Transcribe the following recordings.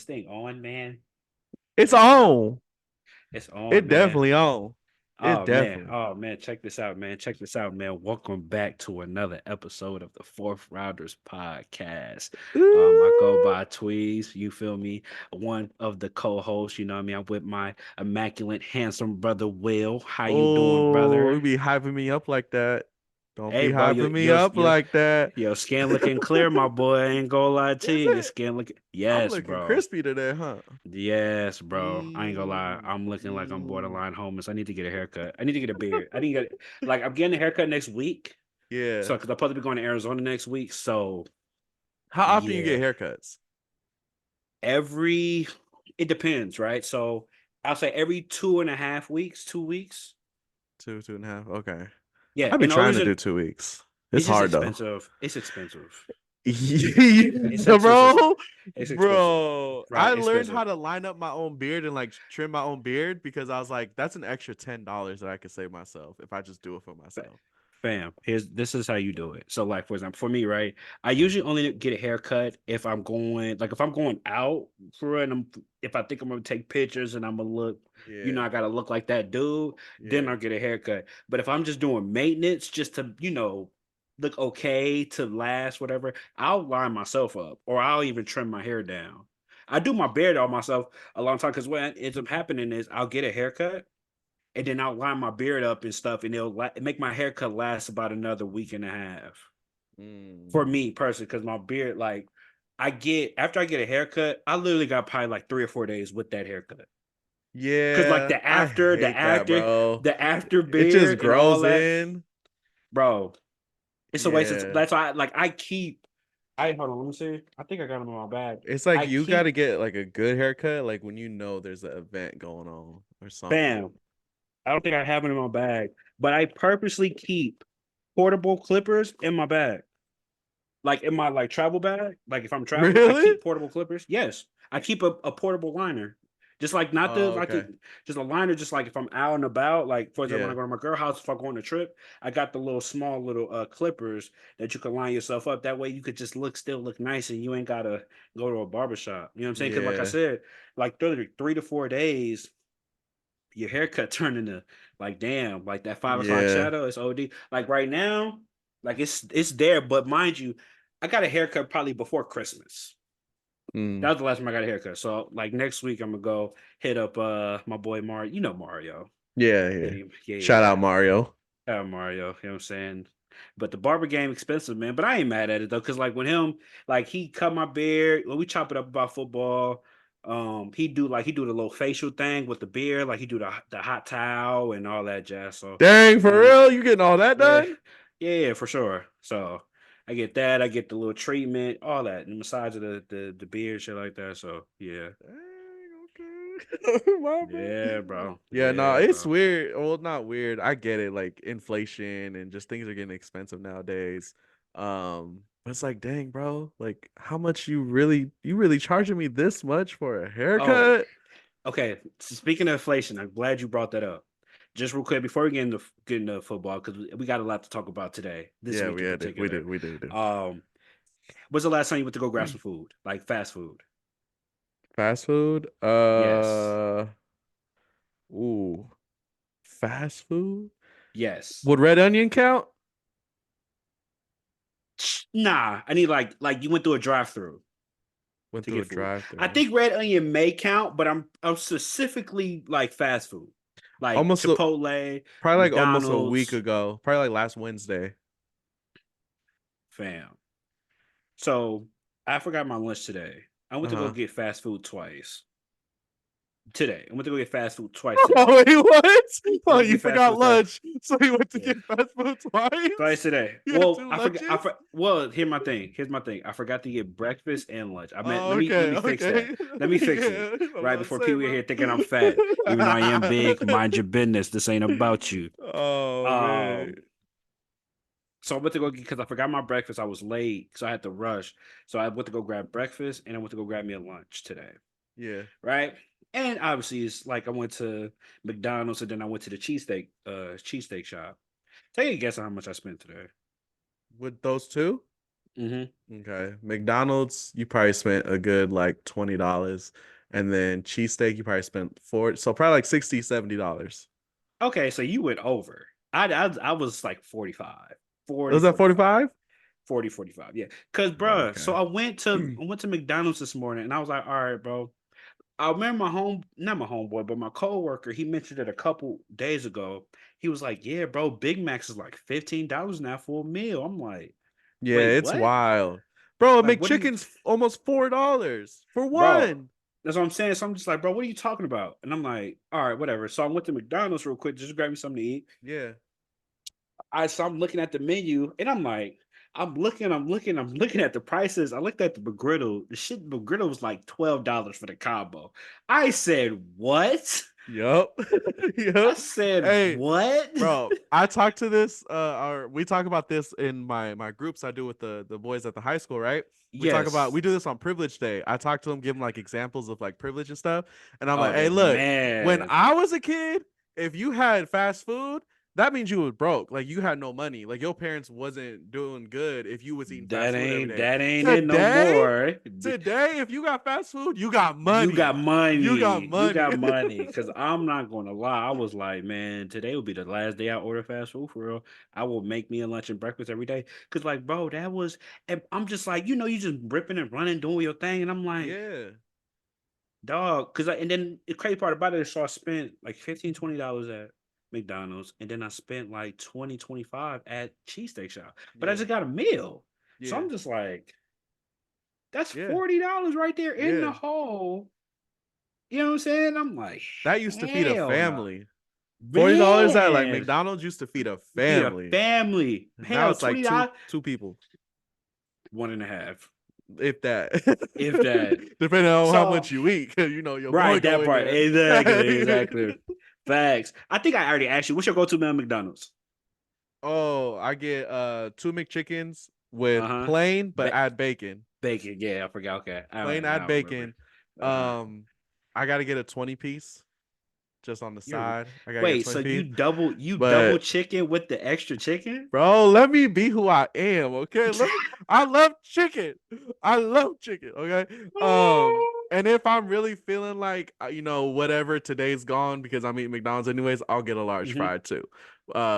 thing on, man? It's Damn, on. it's on, It man. definitely on. It definitely. Oh man, check this out, man. Check this out, man. Welcome back to another episode of the Fourth Rounders podcast. I go Ooh. by Tweez, you feel me? One of the co-hosts, you know what I mean? I'm with my immaculate, handsome brother Will. How you doing, Oh, you brother? be hyping me up like that. Don't Hey, be bro, hyping me up like that. your skin looking clear, my boy. I ain't gonna lie to Is you. Your it? skin looking, I'm yes, looking bro. crispy today, huh? Yes, bro. I ain't gonna lie. Mm, I'm looking like I'm mm. borderline homeless. I need to get a haircut. I need to get a beard. I need to get like I'm getting a haircut next week. Yeah. So because I'm supposed to be going to Arizona next week. So How often you yeah, get haircuts? every it depends, right? So I'll say every 2.5 weeks, 2 weeks. Two and a half. Okay. Yeah, I've been and the only trying to reason do 2 weeks. It's it's just hard though. expensive. It's expensive. It's expensive. Bro, It's expensive. bro, Right? I learned Expensive. how to line up my own beard and like trim my own beard because I was like, that's an extra $10 that I could save myself if I just do it for myself. Fam, here's this is how you do it. So, like for example, for me, right? I usually only get a haircut if I'm going, like if I'm going out for it, and if I think I'm gonna take pictures and I'm gonna look, Yeah, I gotta look like that dude, then yeah. I'll get a haircut. But if I'm just doing maintenance, just to, look okay to last, whatever, I'll line myself up, or I'll even trim my hair down. I do my beard all myself a long time because what ends up happening is I'll get a haircut and then I'll line my beard up and stuff, and it'll make my haircut last about another week and a half Mm. for me personally. Because my beard, like, I get after I get a haircut, I literally got probably like 3 or 4 days with that haircut. Because like Yeah, I hate that, bro. the after It just beard and all grows that, in. bro, it's a waste of. Yeah. That's why, like, I keep. I hold on, let me see. I think I got them in my bag. It's like I you got to keep, get like a good haircut, like when you know there's an event going on or something. bam. I don't think I have it in my bag, but I purposely keep portable clippers in my bag. Like in my like travel bag, like if I'm traveling, I Really? keep portable clippers. Yes, I keep a portable liner, just like not the Oh, like okay. just a liner. Just like if I'm out and about, like for example, when Yeah. I go to my girl house, if I go on a trip, I got the little small little clippers that you can line yourself up. That way you could just still look nice, and you ain't gotta go to a barber shop. You know what I'm saying? Because like I Yeah. said, like 3 to 4 days, your haircut turned into like damn, like that 5 o'clock Yeah. shadow. It's OD. Like right now, like it's there, but mind you, I got a haircut probably before Christmas. That Mm. was the last time I got a haircut. So like next week, I'm gonna go hit up my boy Mario. You know Mario. Yeah, Hit yeah. him. Yeah, Shout out yeah. Mario. Mario. You know what I'm saying? But the barber game expensive, man. But I ain't mad at it though, cause like when him, like he cut my beard when we chop it up about football. He do the little facial thing with the beard, like he do the hot towel and all that jazz. So, Dang, you for know, real? You getting all that yeah, done? yeah, for sure. So I get that. I get the little treatment, all that, and the massage of the beard, shit like that. So yeah, Dang, okay. My yeah, bad. bro, Yeah, no, yeah, it's bro. weird. Well, not weird. I get it, like inflation and just things are getting expensive nowadays. But it's like, dang, bro, like how much you really charging me this much for a Oh, haircut? okay. Speaking of inflation, I'm glad you brought that up. Just real quick before we get into football, because we got a lot to talk about today, this Yeah, week we in had it. We particular. do. We do. We do. Um, when's the last time you went to go grab some food, like fast food? Fast food? Yes, Ooh, fast food? yes. Would red onion count? Nah, I need like you went through a drive-through Went to through a get food. I drive-through. think red onion may count, but I'm specifically like fast food, like Almost a, Chipotle, Probably like almost a week McDonald's, ago. Probably like last Wednesday. fam. So I forgot my lunch today. I went to go Uh-huh. get fast food twice today. I went to go get fast food twice Oh, today. wait, what? I Oh, went to you get fast forgot food today. lunch. So you went to Yeah. get fast food Twice twice? today. You had Well, two I forgot. lunches? Well, here's my thing. Here's my thing. I forgot to get breakfast and lunch. I meant Oh, let okay, me fix that. okay. Let me fix it Yeah, I'm right about to before say, people get bro. here thinking I'm fat. Even though I am big, mind your business. This ain't about you. Oh, man. Um. So I went to go get because I forgot my breakfast. I was late, so I had to rush. So I went to go grab breakfast and I went to go grab me a lunch today. Yeah. Right. And obviously, it's like I went to McDonald's and then I went to the cheesesteak shop. Take a guess on how much I spent today. With those two? Mm-hmm. Okay. McDonald's, you probably spent a good like $20. And then cheesesteak, you probably spent 40. So probably like $60, $70. Okay, so you went over. I was like 45, Was 40, that 45, 45? 40, 45. Yeah. Cause bruh, so Okay. I went to McDonald's this morning and I was like, all right, bro. I remember not my homeboy, but my coworker, he mentioned it a couple days ago. He was like, yeah, bro, Big Macs is like $15 now for a meal. I'm like, Yeah, wait, it's what? wild. Bro, Like, what are you, McChicken's almost $4 for bro? one. That's what I'm saying. So I'm just like, bro, what are you talking about? And I'm like, all right, whatever. So I went to McDonald's real quick, just grab me something to eat. Yeah. I'm looking at the menu and I'm like, I'm looking at the prices. I looked at the McGriddle. The shit McGriddle was like $12 for the combo. I said, what? Yup. I Yup. said, Hey, what? bro, I talked to this or we talk about this in my groups I do with the boys at the high school, right? We Yes. do this on privilege day. I talk to them, give them like examples of like privilege and stuff. And I'm like, Oh, hey, that look, when man. I was a kid, if you had fast food, that means you was broke. Like you had no money. Like your parents wasn't doing good if you was eating fast food every day. That ain't it no Today, more. today, if you got fast food, you got You got money. You got money. You money. got money. Cause I'm not gonna lie. I was like, man, today will be the last day I order fast food for real. I will make me a lunch and breakfast every day. Cause like, bro, that was and I'm just like, you just ripping and running, doing your thing. And I'm like, Yeah. dog, and then the crazy part about it is so I spent like $15, $20 at McDonald's, and then I spent like 20, 25 at Cheesesteak Shop. But I Yeah. just got a meal. So Yeah. I'm just like, that's Yeah. $40 right there in the Yeah. hole. You know what I'm saying? I'm like, That used to feed a hell no. family. $40 at like Man, McDonald's used to feed a feed a family. family. Now Hell, it's like $20, two people, one and a half. if that. If that. Depending on how So much you eat, 'cause you know your boy right, go that in part. there. Exactly, exactly. Facts. I think I already asked you, what's your go-to meal at McDonald's? Oh, I get two McChickens with Uh-huh. plain but Ba- add bacon. Bacon. Yeah, I forgot. Okay. Plain add Now I remember. bacon. Uh-huh. Um I gotta get a 20 piece just on the You're side. I gotta get wait, 20 so piece. you double But chicken with the extra chicken? bro, let me be who I am, okay? I love chicken. I love chicken, okay? And if I'm really feeling like whatever today's gone because I'm eating McDonald's anyways, I'll get a large Mhm. fry too,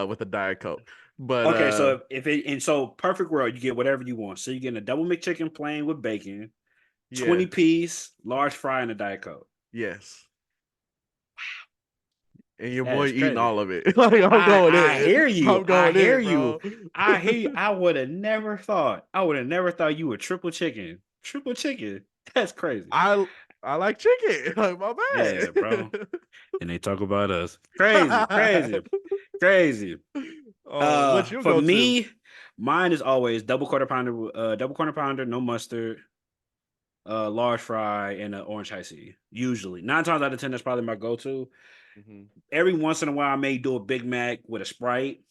with a Diet Coke. But Okay, so if it and so perfect world, you get whatever you want. So you're getting a double McChicken plain with bacon, yeah, 20 piece, large fry, and a Diet Coke. yes. And your That boy is eating crazy. all of it. Like I'm I going I in. hear you. I'm I going hear in, you. bro. I hear you. I would have never thought. I would have never thought you were triple chicken. Triple chicken. That's crazy. I I like chicken. Like my Yeah, bro. bad. And they talk about us. Crazy, crazy, crazy. What's your For go-to? me, mine is always double quarter pounder, no mustard, large fry, and an orange high C. Usually, 9 times out of 10, that's probably my go-to. Hmm. Every once in a while, I may do a Big Mac with a Sprite.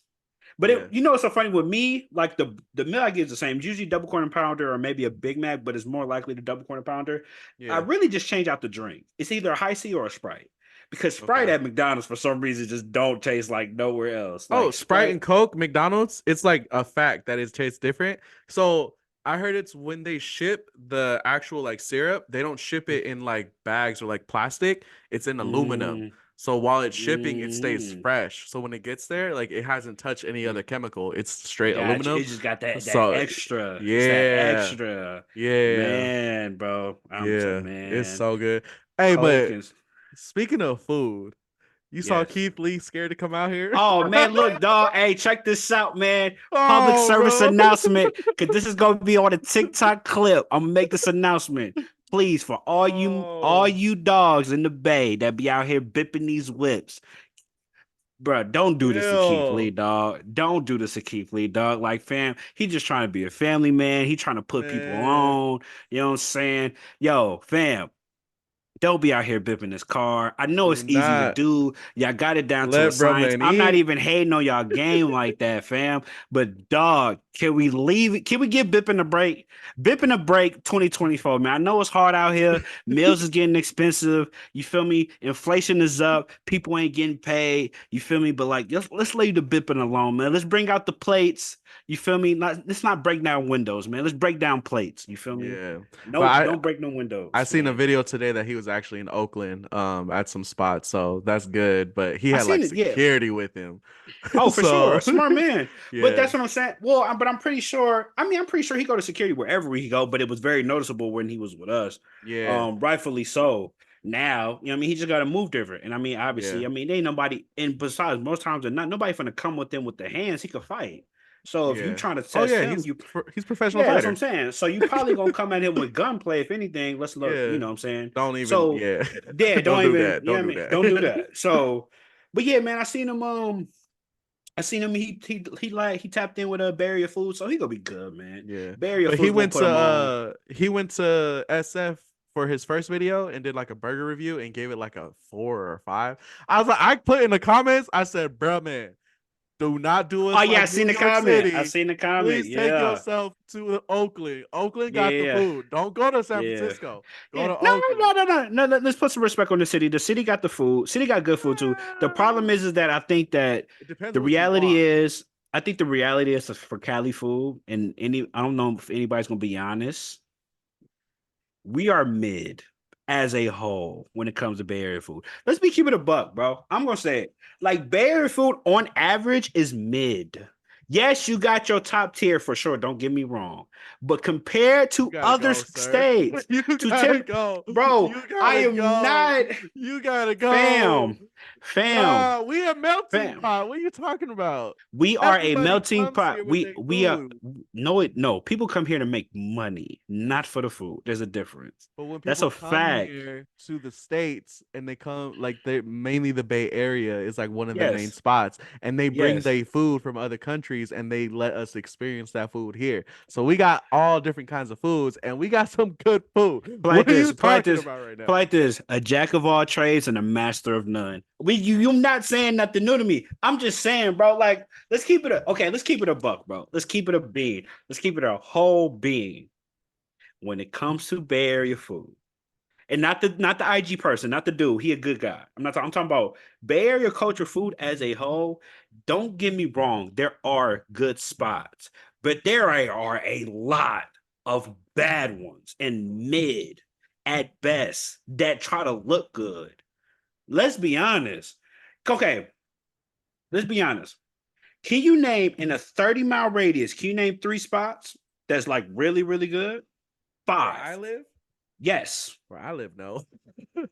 But Yeah, it's so funny with me. Like the meal I get is the same. It's usually double quarter pounder or maybe a Big Mac, but it's more likely the double quarter pounder. I yeah. really just change out the drink. It's either a high C or a Sprite because Sprite Okay. at McDonald's for some reason just don't taste like nowhere else. Oh, Like Sprite Sprite. and Coke, McDonald's, it's like a fact that it tastes different. So I heard it's when they ship the actual like syrup, they don't ship it in like bags or like plastic. It's in aluminum. Mm, So while it's shipping, it stays mm, fresh. So when it gets there, like it hasn't touched any other chemical. It's straight gotcha. It aluminum. just got that So extra. It's that yeah, extra. yeah, Man, bro. I'm so yeah. It's man. so good. Hey, Coke but and speaking of food, you saw yes. Keith Lee scared to come out here? Oh man, look, dog. Hey, check this out, man. Public Oh, service bro. announcement. Cause this is gonna be on a TikTok clip. I'm gonna make this announcement. Please, for all Oh, you dogs in the bay that be out here bipping these whips, bro, don't do this to Keith Lee, Will, dog. Don't do this to Keith Lee, dog. Like, fam, he just trying to be a family man. He trying to put people man. on. You know what I'm saying? Yo, fam, Don't be out here bipping his car. I know Do it's easy to not do. Y'all got it down to a let bro science. man I'm not eat. even hating on y'all game like that, fam. But dog, can we leave it? Can we give bipping a break? Bipping a break 2024, man. I know it's hard out here. Meals is getting expensive. You feel me? Inflation is up. People ain't getting paid. You feel me? But like, let's leave the bipping alone, man. Let's bring out the plates. You feel me? Let's not break down windows, man. Let's break down plates. You feel me? Yeah. But No, don't break no I windows, seen a man. video today that he was actually in Oakland at some spots, so that's good. But he I had like seen it, yeah. security with him. Oh, for sure, So smart man. But yeah. that's what I'm saying. Well, but I'm pretty sure. I mean, I'm pretty sure he go to security wherever he go. But it was very noticeable when he was with us. Yeah. Rightfully so. Now, you know, what I mean, he just got to move different. And I mean, Yeah. obviously, I mean, there ain't nobody. And besides, most times they're not nobody finna come with him with the hands. He could fight. So if you Yeah. trying to Oh test yeah, him, you he's a professional yeah, that's what I'm fighter. saying. So you probably gonna come at him with gunplay. If anything, let's look. You Yeah. know what I'm saying. Don't even So yeah. yeah, Don't don't do even. that. Yeah, Don't I do mean, don't do that. that. So, but yeah, man, I seen him. I seen him. He tapped in with a barrier food, so he gonna be good, man. Yeah. Barrier But food gonna put him on. he went to SF for his first video and did like a burger review and gave it like a 4 or 5. I was like, I put in the comments, I said, bro man, do not do Oh us yeah, I like seen New the York comment. I City. seen the comment. Please take Yeah, yourself to Oakland. Oakland got the yeah, food. Don't go to San yeah, Francisco. Go yeah. to No, Oakland. no, no, no, no, no. Let's put some respect on the city. The city got the food. City got good food too. The problem is that I think that It depends the on what you reality want. is, I think the reality is for Cali food, and I don't know if anybody's gonna be honest. We are mid as a whole when it comes to Bay Area food. Let's be keeping it a buck, bro. I'm gonna say it. Like Bay Area food on average is mid. Yes, you got your top tier for sure. Don't get me wrong, but compared You to gotta other go, sir. states, You to gotta tip, go. bro, You I gotta am go. not You gotta go. fam, fam, Nah, we a melting fam. pot. What are you talking about? We are a Everybody melting comes pot. here with their We are food. no. People come here to make money, not for the food. There's a difference. But when That's people a come fact. here to the States and they come like they mainly the Bay Area is like one of the main Yes. spots and they bring Yes. their food from other countries and they let us experience that food here. So we got all different kinds of foods and we got some good food. Play like What are you this. Play like talking this. about right now? Play like this. A jack of all trades and a master of none. You're not saying nothing new to me. I'm just saying, bro. Like, let's keep it okay. Let's keep it a buck, bro. Let's keep it a bean. Let's keep it a whole bean. When it comes to Bay Area food, and not the IG person, not the dude. He a good guy. I'm talking about Bay Area culture food as a whole. Don't get me wrong. There are good spots, but there are a lot of bad ones and mid at best that try to look good. Let's be honest. Okay, let's be honest. Can you name in a 30-mile radius? Can you name 3 spots that's like really, really good? Where I 5. live? Yes. Where I live, no. I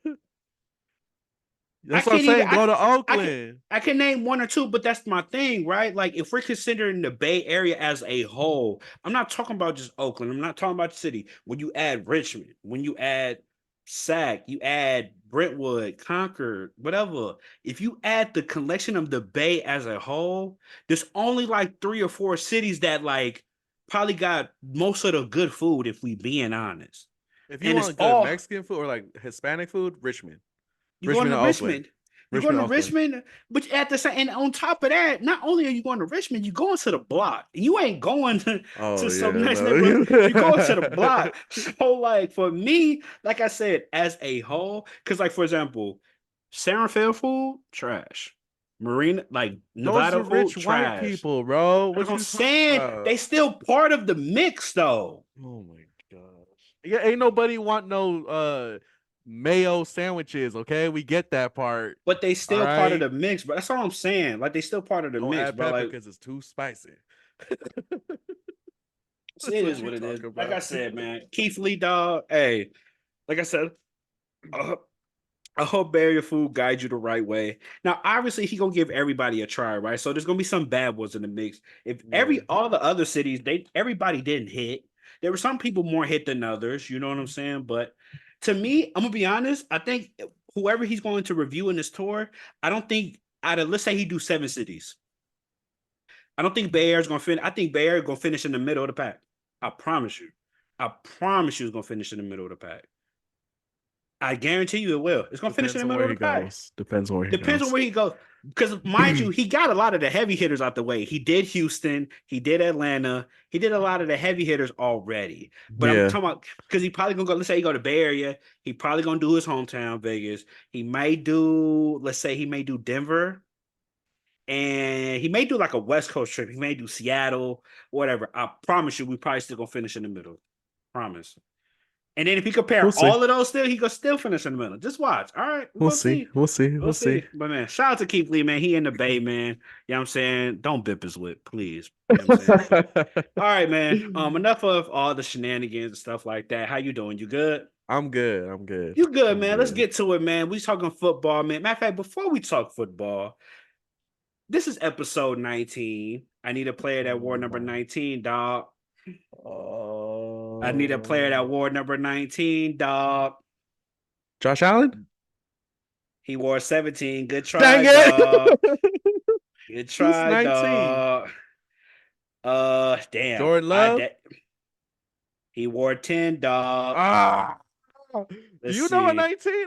That's what I'm can't even. saying. Go to I can. Oakland. I can name 1 or 2, but that's my thing, right? Like, if we're considering the Bay Area as a whole, I'm not talking about just Oakland. I'm not talking about the city. When you add Richmond, when you add Sac, you add Brentwood, Concord, whatever. If you add the collection of the Bay as a whole, there's only like 3 or 4 cities that like probably got most of the good food, if we being honest. If you And it's want good all Mexican food or like Hispanic food, Richmond. you're going Richmond to and Oakland. Richmond. You're going Richmond to and Oakland. Richmond, but at the same, and on top of that, not only are you going to Richmond, you're going to the block. You ain't going to Oh some yeah, nice neighborhood. You're going to the no. block. So, like for me, like I said, as a whole, because like for example, San Rafael food trash, Marina like Those Nevada are food rich white trash. people, bro. That's What what I'm you talking saying. about? They still part of the mix though, Oh my gosh. Yeah, ain't nobody want no mayo sandwiches, okay? We get that part. but they All still part of right. the mix. But that's all I'm saying. Like they still part of the Don't mix, add bro. pepper Like because it's too spicy. That's it what is you what it is. talk Like I about. said, man, Keith Lee, dog. Hey, like I said, uh, I hope Barrier Food guides you the right way. Now, obviously, he gonna give everybody a try, right? So there's gonna be some bad ones in the mix. If Yeah. all the other cities, everybody didn't hit. There were some people more hit than others. You know what I'm saying? But to me, I'm gonna be honest. I think whoever he's going to review in this tour, I don't think out of let's say he do 7 cities. I don't think Bay Air's gonna finish. I think Bay Air gonna finish in the middle of the pack. I promise you. I promise you, it's gonna finish in the middle of the pack. I guarantee you it will. It's gonna finish in Depends the on middle where of he the pack. goes. Depends on where he Depends on goes. where he goes. Because mind you, he got a lot of the heavy hitters out the way. He did Houston, he did Atlanta, he did a lot of the heavy hitters already. But I'm Yeah. talking about because he probably gonna go. Let's say he go to Bay Area. He probably gonna do his hometown, Vegas. He might do. Let's say he may do Denver, and he may do like a West Coast trip. He may do Seattle, whatever. I promise you, we probably still gonna finish in the middle. Promise. And then if you We'll compare see. all of those, still he could still finish in the middle. Just watch. All right, we're We'll gonna see. see. We'll see. We'll We'll see. see. But man, shout out to Keith Lee, man. He in the Bay, man. You know what I'm saying? Don't bip his lip, please. You know what I'm saying? But all right, man. Enough of all the shenanigans and stuff like that. How you doing? You good? I'm good. I'm good. You good, I'm man. Let's good. get to it, man. We talking football, man. Matter of fact, before we talk football, this is episode 19. I need a player that wore number 19, dog. I need a player that Oh, wore number 19, dog. Josh Allen? He wore 17. Good Dang try, dog. it. Good Who's try, 19? dog. Damn. Jordan Love? He wore 10, dog. Ah. Do Let's you know a see. 19?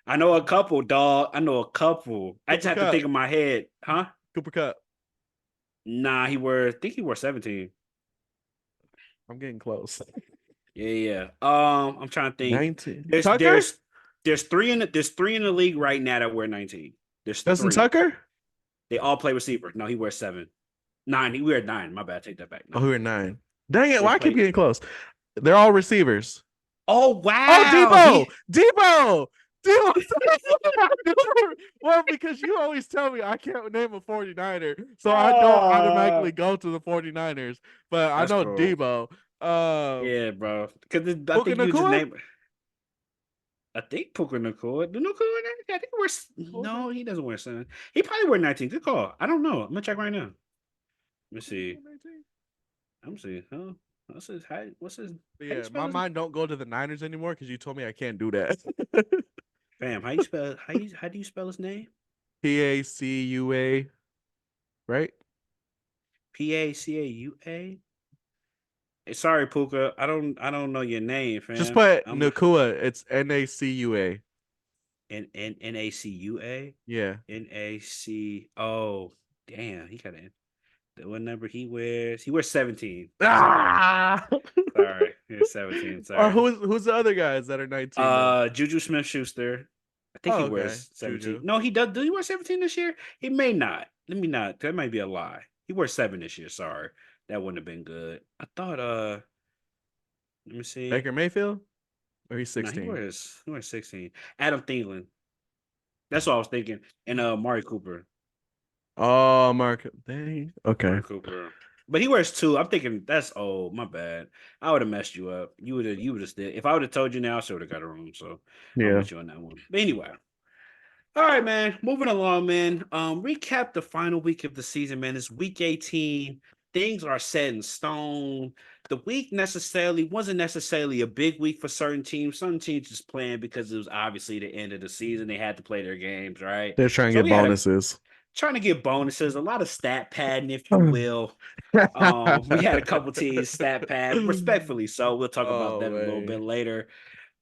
I know a couple, dog. I know a couple. I just Cooper have to think Cup. in my head, huh? Cooper Cup. Nah, I think he wore 17. I'm getting close. Yeah, yeah. I'm trying to think. 19. There's Tucker? there's there's three in the league right now that wear 19. There's Justin three. Tucker? They all play receiver. No, he wears 7. 9. He wears 9. My bad. Take that back. Oh, who 9. are 9? Dang it. They Why I keep play. getting close? They're all receivers. Oh Oh, wow. Debo! Debo! Debo! Well, because you always tell me I can't name a 49er, so I don't Uh, automatically go to the 49ers. But I that's know cool. Debo. Yeah, bro. Because I Puka think you just Nakua? name. I think Puka Nakua. Do Nakua wear 19? I think he wears. Okay. No, he doesn't wear 7. He probably wear 19. Good call. I don't know. I'm gonna check right now. Let me see. I'm see. Huh? What's his? But How you yeah, spell my his? mind don't go to the Niners anymore because you told me I can't do that. Fam, how you spell? How do you spell his name? Pacua, right? Pacau. Sorry, Puka. I don't know your name, Just fam. put I'm Nakua. It's Nacua. Nacua. Yeah. Nac. Oh, damn. He got what number he wears? He wears 17. Sorry. Ah! Sorry. He's 17. Or Sorry. who's the other guys that are 19 then? Juju Smith Schuster. I think he Oh, okay. wears 17. Juju. No, he does. Does he wear 17 this year? He may not. Let me not. That might be a lie. He wears 7 this year. Sorry. That wouldn't have been good. I thought let me see. Baker Mayfield? Or he's No, 16. he wears 16. Adam Thielen. That's what I was thinking. And Mari Cooper. Oh, Mark. Dang. Okay. Mari Cooper. But he wears 2. I'm thinking that's old. My bad. I would have messed you up. You would have did. If I would have told you now, I should have got it wrong. So I'm Yeah. with you on that one. But anyway. All right, man. Moving along, man. Recap the final week of the season, man. It's week 18. Things are set in stone. The week necessarily wasn't necessarily a big week for certain teams. Some teams just playing because it was obviously the end of the season. They had to play their games, right? They're trying to So get we had a bonuses. trying to get bonuses, a lot of stat padding, if you will. We had a couple teams stat pad, respectfully. So we'll talk about Oh, that a little bit man. later.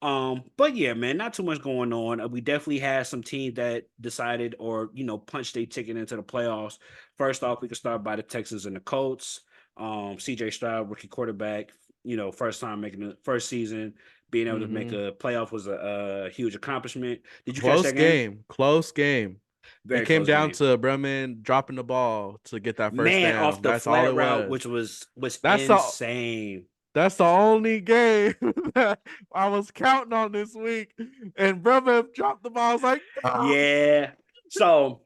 But yeah, man, not too much going on. We definitely had some teams that decided or punched their ticket into the playoffs. First off, we could start by the Texans and the Colts. CJ Stroud, rookie quarterback, first time making the first season, being able to make Hmm. a playoff was a huge accomplishment. Did you catch Close that game? game. Close game. It Very came close down game. to Bremen dropping the ball to get that first Man, off down. the That's all flat it route, was. which was That's the insane. that's the only game that I was counting on this week. And Bremen dropped the ball. I was like, "Ah." Yeah. So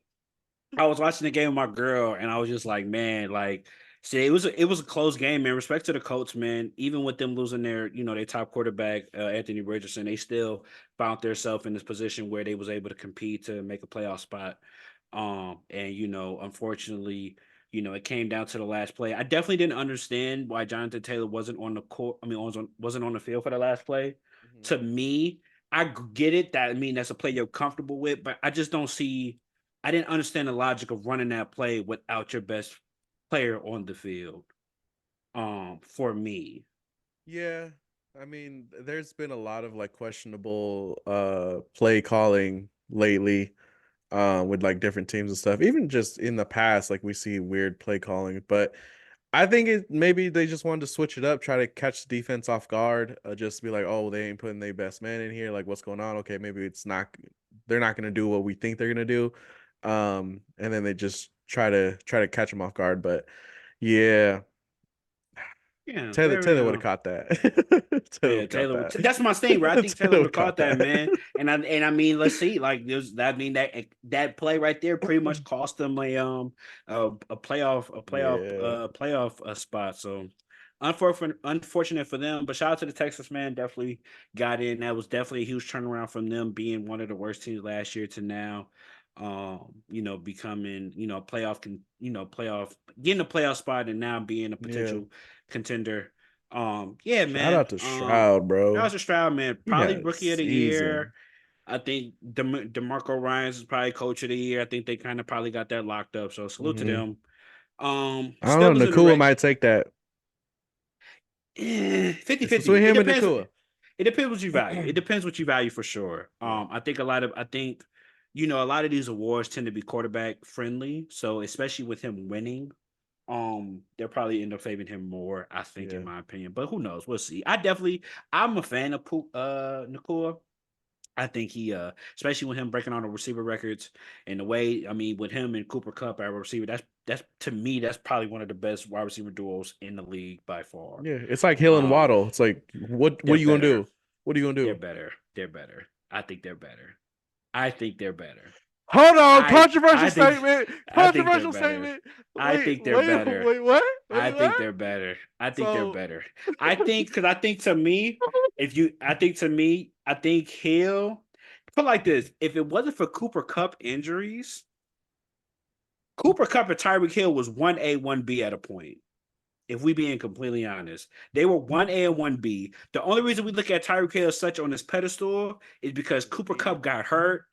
I was watching the game with my girl, and I was just like, man, like, see, it was a close game, man. Respect to the Colts, man. Even with them losing their top quarterback, Anthony Richardson, they still found themselves in this position where they was able to compete to make a playoff spot. And unfortunately, it came down to the last play. I definitely didn't understand why Jonathan Taylor wasn't on the court. I mean, wasn't on the field for the last play. Mhm. To me, get it. That's a play you're comfortable with, but I just don't see. I didn't understand the logic of running that play without your best player on the field. For me, Yeah. I mean, there's been a lot of like questionable play calling lately with like different teams and stuff. Even just in the past, like we see weird play calling, but I think it maybe they just wanted to switch it up, try to catch the defense off guard, just be like, oh, they ain't putting their best man in here. Like, what's going on? Okay, maybe it's not. They're not gonna do what we think they're gonna do, and then they just try to catch them off guard. But yeah, Yeah, Taylor would have caught that. Taylor would yeah, have caught Taylor. that. That's my thing, bro. I think Taylor Taylor would would have have caught caught that, that. man. And I mean, let's see. Like, there's that mean that play right there pretty much cost them Yeah, playoff spot. So unfortunate for them. But shout out to the Texas man. Definitely got in. That was definitely a huge turnaround from them being one of the worst teams last year to now. Becoming playoff getting a playoff spot and now being a yeah. potential contender. Yeah, Shout man. out to Stroud, That bro. was a Stroud, man. He Probably had a rookie of the year. season. I think Demarco Ryans is probably coach of the year. I think they kind of probably got that locked up. So salute to Hmm. them. I don't Steelers know. in the Nakua race. might take that. 50 It's 50. between It him and depends. Nakua. It depends what you value. It depends what you value for sure. Yeah. I think, a lot of these awards tend to be quarterback friendly. So especially with him winning, they'll probably end up favoring him more, I think, in Yeah. my opinion. But who knows? We'll see. I'm a fan of Nakua. I think he especially with him breaking all the receiver records and the way, I mean, with him and Cooper Cup at receiver, that's to me, that's probably one of the best wide receiver duos in the league by far. Yeah. It's like Hill and Um, Waddle. It's like what they're are you gonna better. do? What are you gonna They're do? better. They're better. I think they're better. I think they're better. Hold on, controversial I think statement. I think they're Controversial better. statement. I Wait, think they're wait, better. wait, what? I Wait, think what? they're better. I think they're So better. I think to me, I think Hill put like this. If it wasn't for Cooper Cup injuries, Cooper Cup and Tyreek Hill was 1A, 1B at a point. If we being completely honest, they were 1A and 1B. The only reason we look at Tyreek Hill such on this pedestal is because Cooper Cup got hurt.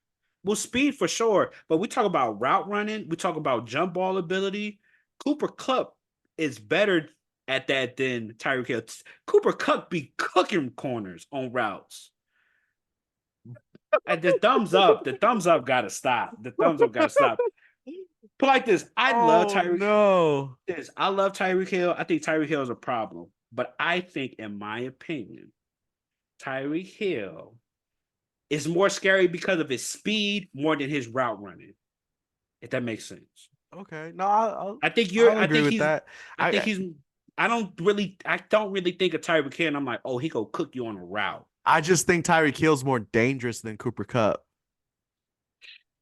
Well, speed for sure, but we talk about route running, we talk about jump ball ability. Cooper Cup is better at that than Tyreek Hill. Cooper Cup be cooking corners on routes. And the thumbs up gotta stop. The thumbs up gotta stop. But like this, oh no. I love Tyreek Hill. I think Tyreek Hill is a problem. But I think, in my opinion, Tyreek Hill is more scary because of his speed more than his route running. If that makes sense. Okay. No, I'll I think you're I'll agree with that. I think I he's I don't really think of Tyreek Hill and I'm like, oh, he go cook you on a route. I just think Tyreek Hill's more dangerous than Cooper Cup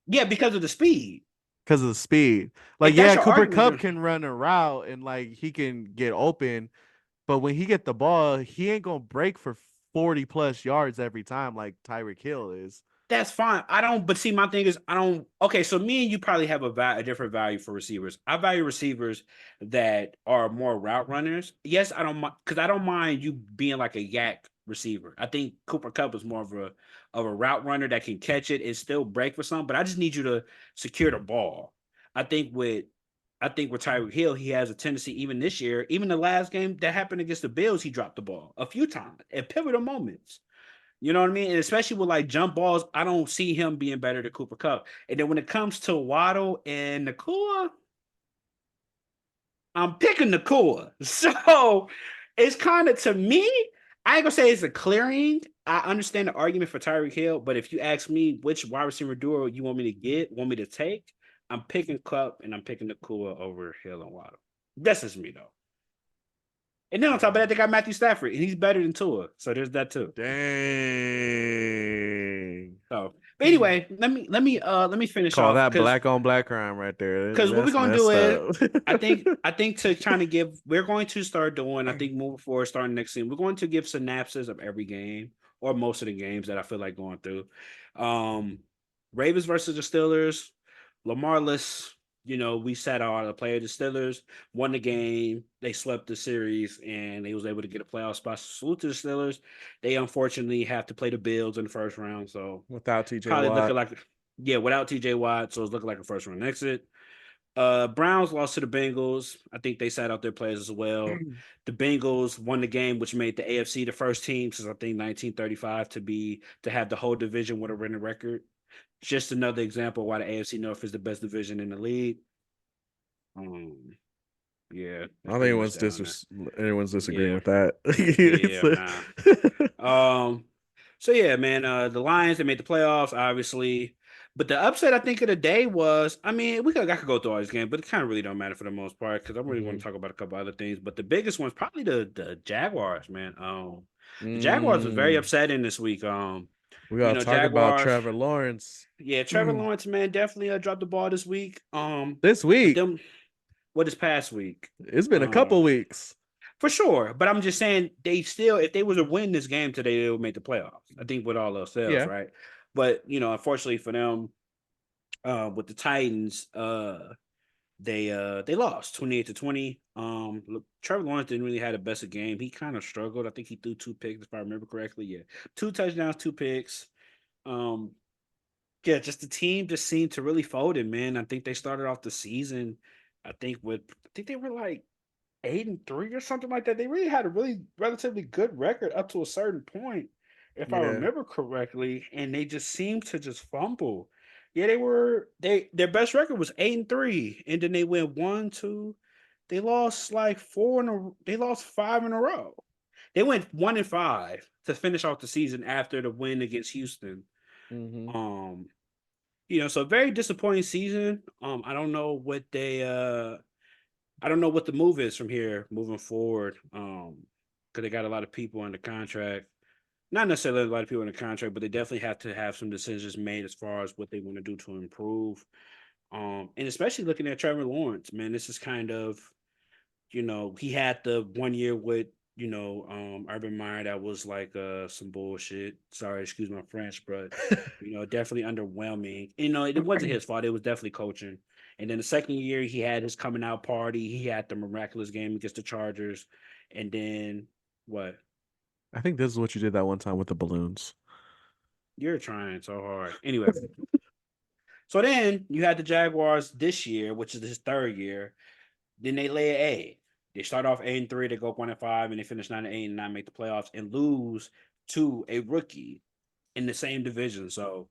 Yeah, because of the speed. because of the speed. Like, If that's yeah, your Cooper argument, Cup then can run a route and like he can get open, but when he get the ball, he ain't gonna break for 40 plus yards every time like Tyreek Hill is. that's fine. I don't, but see, my thing is, I don't. Okay, so me and you probably have a different value for receivers. I value receivers that are more route runners. Yes, I don't mind because I don't mind you being like a yak receiver. I think Cooper Cup is more of a route runner that can catch it and still break for some. But I just need you to secure the ball. I think with I think with Tyreek Hill, he has a tendency, even this year, even the last game that happened against the Bills, he dropped the ball a few times at pivotal moments. You know what I mean? And especially with like jump balls, I don't see him being better than Cooper Cup. And then when it comes to Waddle and Nakua, I'm picking Nakua. So it's kind of to me, I ain't gonna say it's a clearing. I understand the argument for Tyreek Hill, but if you ask me which wide receiver duo you want me to take, I'm picking Cup and I'm picking Nakua over Hill and Waddle. That's just me though. And then on top of that, they got Matthew Stafford, and he's better than Tua. So there's that too. Dang. So, but anyway, let me finish Call off that because black on black crime right there. what we're That's gonna do messed is up. I think to kind of give we're going to start doing I think moving forward starting next season we're going to give synapses of every game or most of the games that I feel like going through. Um, Ravens versus the Steelers, Lamarless. We sat out the player. The Steelers won the game. They swept the series and they was able to get a playoff spot. Salute to the Steelers. They unfortunately have to play the Bills in the first round, so Without TJ probably looking Watt. like without TJ Watt, so it's looking like a first round exit. Browns lost to the Bengals. I think they sat out their players as well. The Bengals won the game, which made the AFC the first team since I think 1935 to have the whole division with a winning record. Just another example why the AFC North is the best division in the league. Um, yeah, I that's don't think pretty much that on that. anyone's disagreeing Yeah, with that. yeah, nah. Um, so yeah, man, the Lions they made the playoffs, obviously. But the upset I think of the day was, I mean, I could go through all these games, but it kind of really don't matter for the most part because I really want Mhm. to talk about a couple other things. But the biggest one's probably the Jaguars, man. The Jaguars was very Mm. upsetting this week. We gotta talk about Jaguars, Trevor Lawrence yeah, Trevor Lawrence, man, definitely dropped the ball this week. this But week. them, what this past week? It's been a Uh, couple weeks. for sure. But I'm just saying they still, if they was to win this game today, they would make the playoffs. I think with all those sales, Yeah. right? But unfortunately for them, with the Titans, they lost 28-20. Look, Trevor Lawrence didn't really have the best of game. He kind of struggled. I think he threw two picks, if I remember correctly. Yeah. Two touchdowns, two picks. Um, yeah, just the team just seemed to really fold it, man. I think they started off the season, I think they were like 8-3 or something like that. They really had a really relatively good record up to a certain point, if I Yeah. remember correctly, and they just seemed to just fumble. Yeah, they their best record was 8-3, and then they went one, two, they lost like they lost five in a row. They went 1-5 to finish off the season after the win against Houston. Hmm. Um, so very disappointing season. I don't know what the move is from here moving forward. Because they got a lot of people under contract. Not necessarily a lot of people in the contract, but they definitely have to have some decisions made as far as what they want to do to improve. And especially looking at Trevor Lawrence, man, this is kind of he had the 1 year with, Urban Meyer that was like some bullshit. Sorry, excuse my French, but definitely underwhelming. It wasn't his fault. It was definitely coaching. And then the second year, he had his coming out party. He had the miraculous game against the Chargers. And then what? I think this is what you did that one time with the balloons. You're trying so hard. Anyway, so then you had the Jaguars this year, which is his third year. Then they lay an egg. They start off 8-3, they go 1-5, and they finish 9-8 and not make the playoffs and lose to a rookie in the same division. So,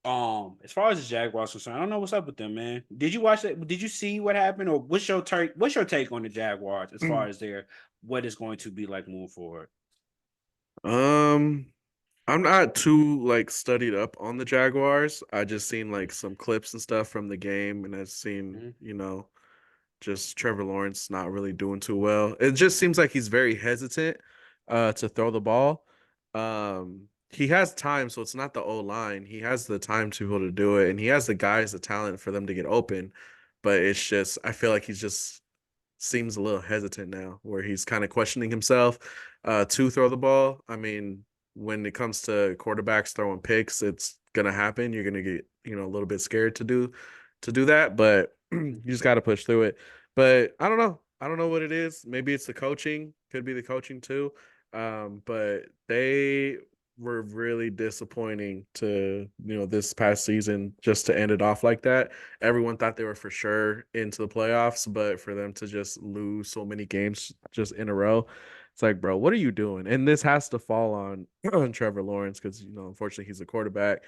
as far as the Jaguars concerned, I don't know what's up with them, man. Did you watch that? Did you see what happened, or what's your take on the Jaguars as far as their what is going to be like moving forward? Um, I'm not too like studied up on the Jaguars. I just seen like some clips and stuff from the game, and I've seen, Mhm. just Trevor Lawrence not really doing too well. It just seems like he's very hesitant to throw the ball. He has time, so it's not the O line. He has the time to be able to do it, and he has the guys, the talent for them to get open. But it's just I feel like he's just seems a little hesitant now, where he's kind of questioning himself to throw the ball. I mean, when it comes to quarterbacks throwing picks, it's gonna happen. You're gonna get a little bit scared to do that, but you just got to push through it. But I don't know. I don't know what it is. Maybe it's the coaching. Could be the coaching too. But they were really disappointing to this past season just to end it off like that. Everyone thought they were for sure into the playoffs, but for them to just lose so many games just in a row, it's like, bro, what are you doing? And this has to fall on on Trevor Lawrence because unfortunately he's a quarterback,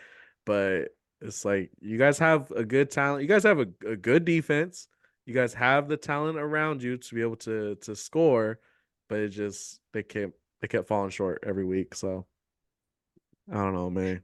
but it's like you guys have a good talent. You guys have a good defense. You guys have the talent around you to be able to score, but it just they kept falling short every week. So I don't know, man.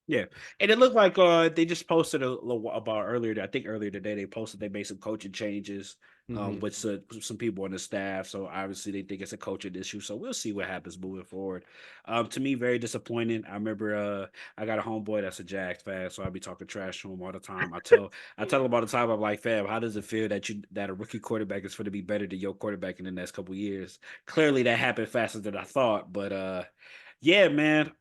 Yeah, and it looked like they just posted a little about earlier. I think earlier today they posted they made some coaching changes Hmm. with some people on the staff. So obviously they think it's a coaching issue. So we'll see what happens moving forward. To me, very disappointing. I remember I got a homeboy that's a Jags fan, so I be talking trash to him all the time. I tell him all the time. I'm like, fam, how does it feel that a rookie quarterback is going to be better than your quarterback in the next couple years? Clearly that happened faster than I thought, but yeah, man.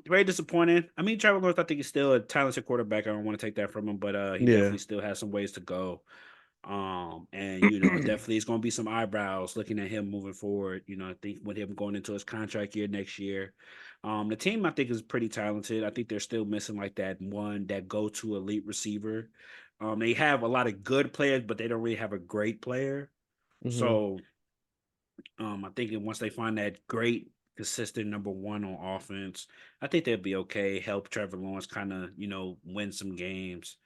Very disappointing. I mean, Trevor Lawrence, I think he's still a talented quarterback. I don't want to take that from him, but he Yeah. definitely still has some ways to go. And definitely it's gonna be some eyebrows looking at him moving forward. I think with him going into his contract year next year. The team I think is pretty talented. I think they're still missing like that go-to elite receiver. They have a lot of good players, but they don't really have a great player. Hmm. So I think that once they find that great, consistent number one on offense, I think they'll be okay. Help Trevor Lawrence kind of, win some games.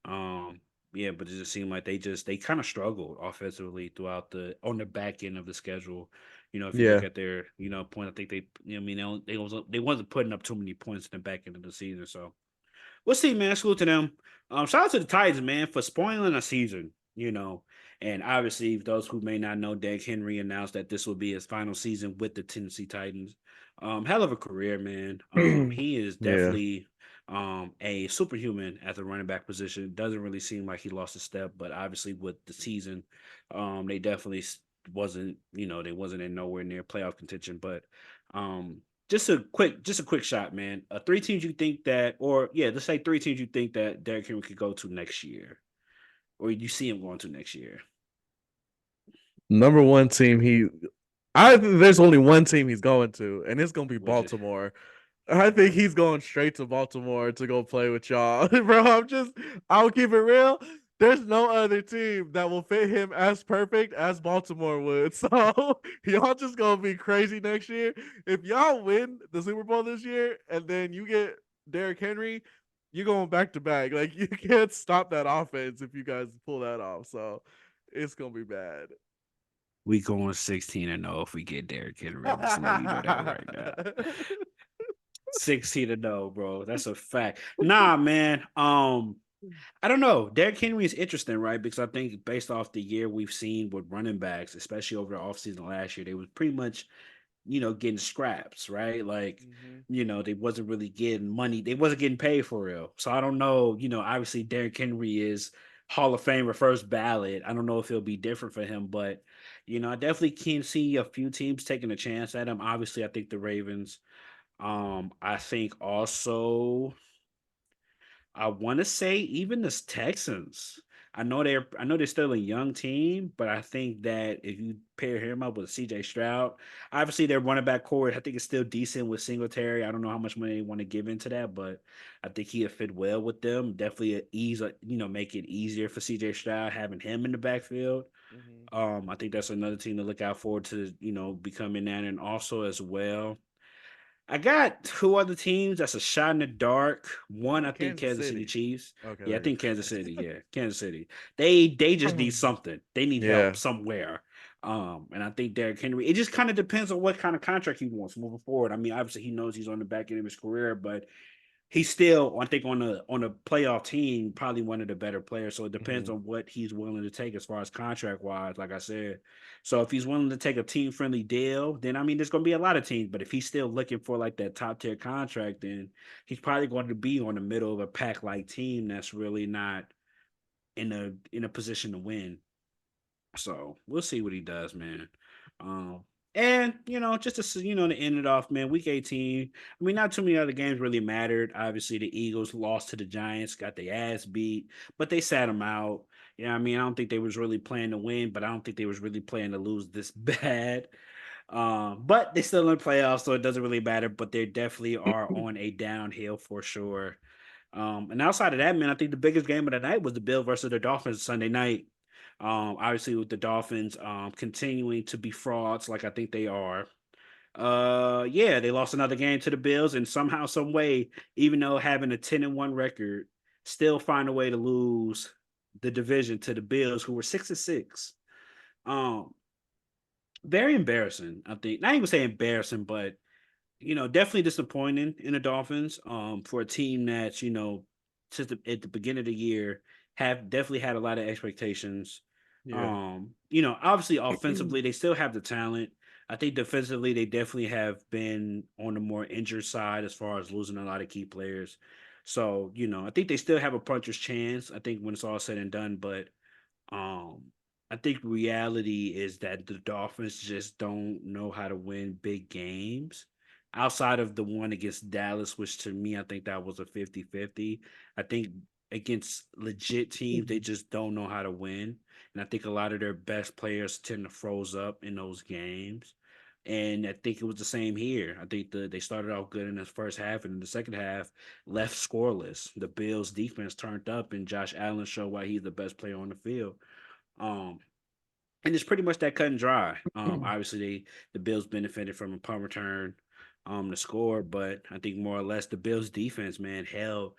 Um, yeah, but it just seemed like they kind of struggled offensively throughout on the back end of the schedule. If you look Yeah. at their, point, I think I mean, they wasn't putting up too many points in the back end of the season. So we'll see, man. Salute to them. Shout out to the Titans, man, for spoiling a season. And obviously, those who may not know, Derrick Henry announced that this will be his final season with the Tennessee Titans. Hell of a career, man. He is Yeah. definitely a superhuman at the running back position. Doesn't really seem like he lost a step, but obviously with the season, they definitely wasn't, they wasn't in nowhere near playoff contention. But um, just a quick shot, man. Three teams you think that, or yeah, let's say three teams you think that Derrick Henry could go to next year, or you see him going to next year. Number one team I think there's only one team he's going to, and it's gonna be Which is Baltimore. I think he's going straight to Baltimore to go play with y'all. Bro, I'll keep it real. There's no other team that will fit him as perfect as Baltimore would. So y'all just gonna be crazy next year. If y'all win the Super Bowl this year and then you get Derrick Henry, you're going back to back. Like you can't stop that offense if you guys pull that off. So it's gonna be bad. we going 16-0 if we get Derrick Henry. I'm just letting you know that right now. 16-0, bro. That's a fact. Nah, man. I don't know. Derrick Henry is interesting, right? Because I think based off the year we've seen with running backs, especially over the offseason last year, they was pretty much getting scraps, right? Like, Mhm. they wasn't really getting money. They wasn't getting paid for real. So I don't know. Obviously Derrick Henry is Hall of Famer first ballot. I don't know if it'll be different for him, but I definitely can see a few teams taking a chance at him. Obviously, I think the Ravens. I think also I want to say even the Texans. I know they're still a young team, but I think that if you pair him up with CJ Stroud, obviously their running back core, I think it's still decent with Singletary. I don't know how much money they want to give into that, but I think he'll fit well with them. Definitely make it easier for CJ Stroud having him in the backfield. Mhm. I think that's another team to look out for to, becoming that. And also as well, I got two other teams that's a shot in the dark. I One, I think think Kansas Kansas City City. Chiefs. Okay, Yeah, I there think Kansas you City. go. Yeah, Kansas City. They just need something. They need help Yeah. somewhere. And I think Derrick Henry. It just kind of depends on what kind of contract he wants moving forward. I mean, obviously he knows he's on the back end of his career, but he's still, I think, on a playoff team, probably one of the better players. So it depends Mhm. on what he's willing to take as far as contract wise, like I said. So if he's willing to take a team friendly deal, then I mean there's gonna be a lot of teams. But if he's still looking for like that top tier contract, then he's probably going to be on the middle of a pack like team that's really not in a position to win. So we'll see what he does, man. Um, and just to end it off, man. Week 18. I mean, not too many other games really mattered. Obviously, the Eagles lost to the Giants, got their ass beat, but they sat them out. I mean, I don't think they was really playing to win, but I don't think they was really playing to lose this bad. But they still in the playoffs, so it doesn't really matter. But they definitely are on a downhill for sure. And outside of that, man, I think the biggest game of the night was the Bills versus the Dolphins Sunday night. Obviously with the Dolphins continuing to be frauds, like I think they are. Yeah, they lost another game to the Bills, and somehow, some way, even though having a 10-1 record, still find a way to lose the division to the Bills, who were 6-6. Um, Very embarrassing. I think not even say embarrassing, but definitely disappointing in the Dolphins. For a team that since at the beginning of the year have definitely had a lot of expectations. Yeah. Obviously offensively they still have the talent. I think defensively they definitely have been on the more injured side as far as losing a lot of key players. So I think they still have a puncher's chance. I think when it's all said and done, but um, I think reality is that the Dolphins just don't know how to win big games. Outside of the one against Dallas, which to me, I think that was a 50-50. I think against legit teams, they just don't know how to win. And I think a lot of their best players tend to froze up in those games. And I think it was the same here. I think they started off good in the first half, and in the second half left scoreless. The Bills defense turned up, and Josh Allen showed why he's the best player on the field. Um, and it's pretty much that cut and dry. Obviously, the Bills benefited from a punt return, to score, but I think more or less the Bills defense, man, held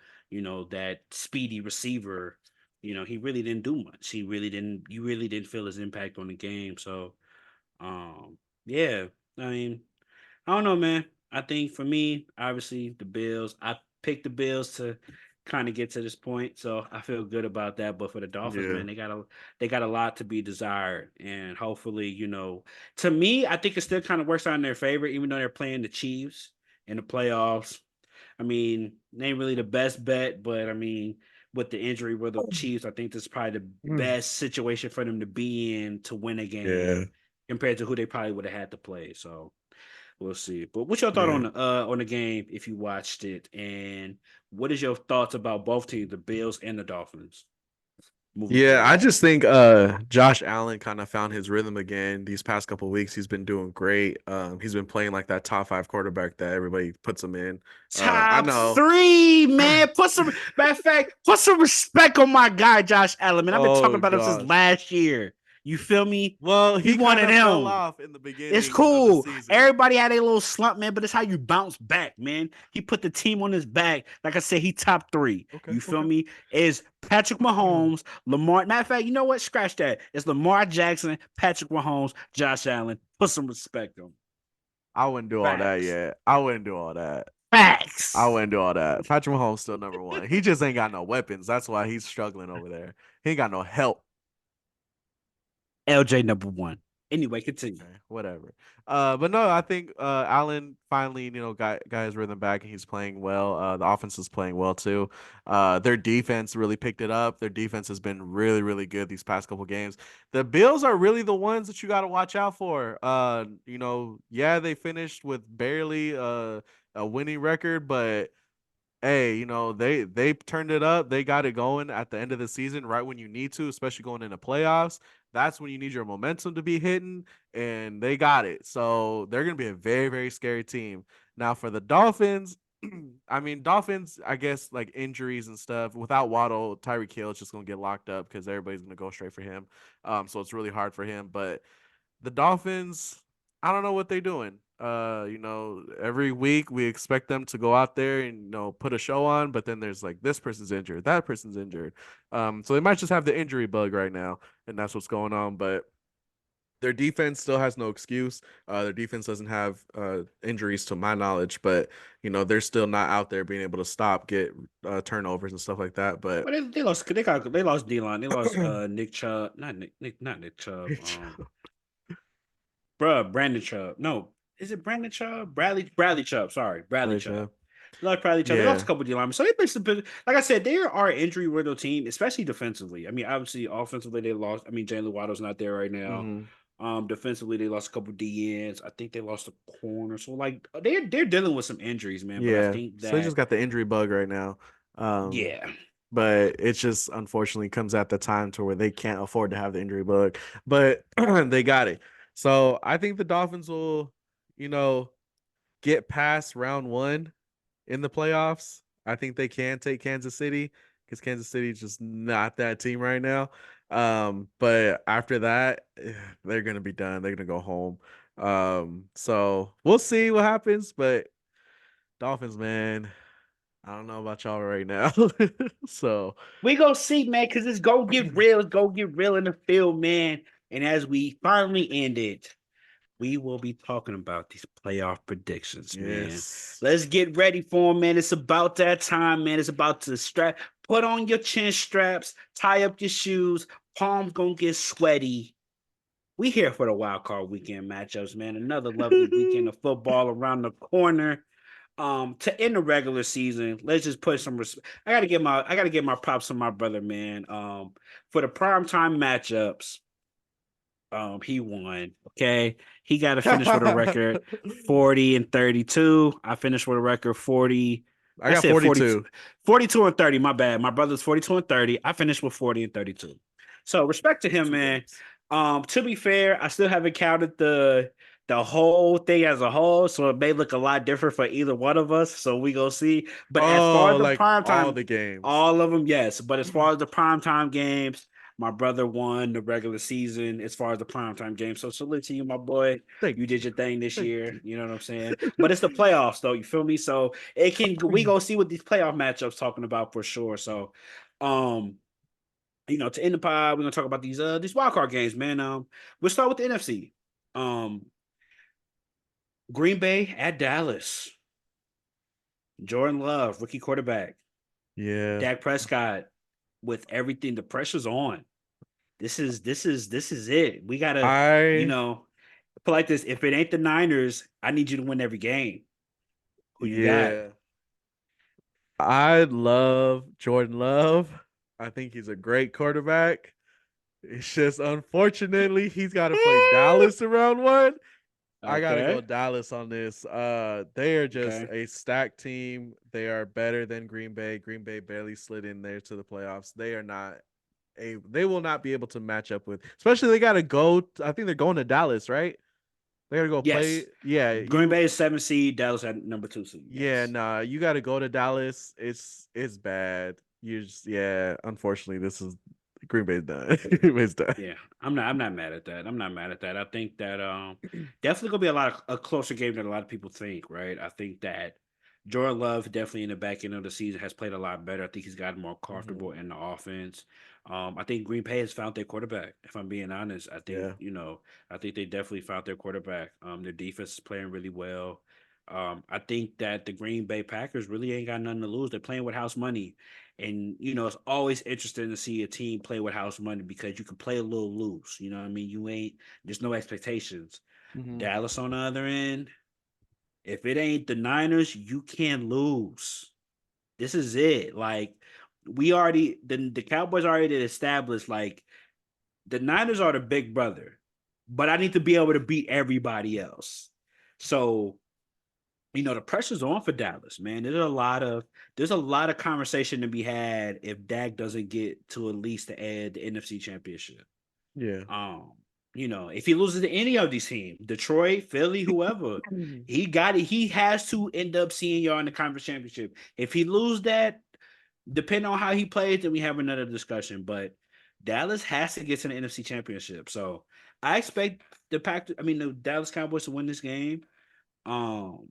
that speedy receiver. He really didn't do much. He really didn't. You really didn't feel his impact on the game. So, yeah, I mean, I don't know, man. I think for me, obviously the Bills. I picked the Bills to kind of get to this point, so I feel good about that. But for the Dolphins, Yeah. man, they got a lot to be desired, and hopefully, to me, I think it still kind of works out in their favor, even though they're playing the Chiefs in the playoffs. I mean, they ain't really the best bet, but I mean, with the injury with the Chiefs, I think this is probably the Mm. best situation for them to be in to win a Yeah. game compared to who they probably would have had to play. So we'll see. But what's your thought Yeah. on the game if you watched it, and what is your thoughts about both teams, the Bills and the Dolphins, moving Yeah, I forward? just think Josh Allen kind of found his rhythm again these past couple weeks. He's been doing great. He's been playing like that top five quarterback that everybody puts him in. I Top know. three, man. Matter of fact, put some respect on my guy, Josh Allen. Man, I've been talking Oh about him since gosh. last year. You feel me? Well, He he kind wanted of fell him. off in the It's beginning of the cool. season. Everybody had a little slump, man, but it's how you bounce back, man. He put the team on his back. Like I said, he top three. Okay, You feel okay. me? Is Patrick Mahomes, Lamar. Matter of fact, you know what? Scratch that. It's Lamar Jackson, Patrick Mahomes, Josh Allen. Put some respect on. I wouldn't do all that Facts. yet. I wouldn't do all that. I Facts. wouldn't do all that. Patrick Mahomes still number one. He just ain't got no weapons. That's why he's struggling over there. He ain't got no help. LJ number one. Anyway, continue. Okay, whatever. But no, I think Allen finally, got his rhythm back and he's playing well. The offense is playing well too. Their defense really picked it up. Their defense has been really, really good these past couple games. The Bills are really the ones that you got to watch out for. Yeah, they finished with barely a winning record, but hey, they turned it up. They got it going at the end of the season, right when you need to, especially going into playoffs. That's when you need your momentum to be hitting, and they got it. So they're gonna be a very, very scary team. Now for the Dolphins, I mean, Dolphins, I guess like injuries and stuff. Without Waddle, Tyreek Hill is just gonna get locked up because everybody's gonna go straight for him. So it's really hard for him. But the Dolphins, I don't know what they're doing. Every week we expect them to go out there and put a show on, but then there's like this person's injured, that person's injured. So they might just have the injury bug right now, and that's what's going on. But their defense still has no excuse. Their defense doesn't have injuries to my knowledge, but they're still not out there being able to get turnovers and stuff like that. But Well, they lost D-line. They lost Nick Chubb. Not Nick Chubb. Brandon Chubb. No, is it Brandon Chubb? Bradley Chubb. Sorry, Bradley Chubb. Rachel, They lost Bradley Chubb. They lost a yeah, couple of D linemen. So they missed a bit. Like I said, they are an injury riddled team, especially defensively. I mean, obviously, offensively they lost. I mean, Jalen Waddle's not there right now. mm-hmm. Defensively they lost a couple D ends. I think they lost a corner. So like they're dealing with some injuries, man. But I Yeah. think So they that just got the injury bug right now. Um, yeah, but it just unfortunately comes at the time to where they can't afford to have the injury bug. But they got it. So I think the Dolphins will, you know, get past round one in the playoffs. I think they can take Kansas City because Kansas City is just not that team right now. But after that, they're gonna be done. They're gonna go home. So we'll see what happens. But Dolphins, man, I don't know about y'all right now. So we go see, man, because it's go get real. It's go get real in the field, man. And as we finally end it, we will be talking about these playoff predictions, man. yes. Let's get ready for them, man. It's about that time, man. It's about to put on your chin straps, tie up your shoes, palms gonna get sweaty. We here for the wild card weekend matchups, man. Another lovely weekend of football around the corner. To end the regular season, let's just put some respect. I gotta give my props to my brother, man. For the primetime matchups, he won. Okay. He got to finish with a record 40 and 32. I finished with a record 40. I I got said 42, 42. 42 and 30. My bad. My brother's 42 and 30. I finished with 40 and 32. So respect to That's him, two man. games. To be fair, I still haven't counted the the whole thing as a whole, so it may look a lot different for either one of us. So we go see. But as far Oh, as the like prime all time, the games. all of them, yes. But as far as the prime time games, my brother won the regular season as far as the prime time game. So salute to you, my boy. You Thank did you. your thing this Thank year. you. You know what I'm saying? But it's the playoffs, though. You feel me? So it can we go see what these playoff matchups talking about for sure. So, um, to end the pod, we're gonna talk about these wild card games, man. We'll start with the NFC. Um, Green Bay at Dallas. Jordan Love, rookie quarterback. Yeah. Dak Prescott with everything. The pressure's on. This is it. We gotta, you I know, put like this. If it ain't the Niners, I need you to win every game. Who you got? yeah. I love Jordan Love. I think he's a great quarterback. It's just unfortunately he's got to play Dallas around one. I gotta go Okay. Dallas on this. They are just Okay. a stacked team. They are better than Green Bay. Green Bay barely slid in there to the playoffs. They are not a. They will not be able to match up with. Especially they gotta go. I think they're going to Dallas, right? They gotta go play. Yes. Yeah, Green you. Bay is 7 seed. Dallas at number 2 seed. Yeah, Yes. nah. You gotta go to Dallas. It's bad. You just yeah. Unfortunately, this is Green Bay's done. Green Bay's done. Yeah, I'm not mad at that. I'm not mad at that. I think that definitely gonna be a closer game than a lot of people think, right? I think that Jordan Love definitely in the back end of the season has played a lot better. I think he's gotten more Mhm. comfortable in the offense. I think Green Bay has found their quarterback. If I'm being honest, Yeah. I think they definitely found their quarterback. Their defense is playing really well. I think that the Green Bay Packers really ain't got nothing to lose. They're playing with house money. And it's always interesting to see a team play with house money because you can play a little loose. You know what I mean? There's no expectations. Mhm. Dallas on the other end, if it ain't the Niners, you can't lose. This is it. Like the Cowboys already established like the Niners are the big brother, but I need to be able to beat everybody else. So the pressure's on for Dallas, man. There's a lot of conversation to be had if Dak doesn't get to at least the NFC Championship. Yeah. Um, if he loses to any of these teams, Detroit, Philly, whoever, he got it. He has to end up seeing y'all in the conference championship. If he lose that, depending on how he plays, then we have another discussion. But Dallas has to get to the NFC Championship. So I expect the Dallas Cowboys to win this game. Um,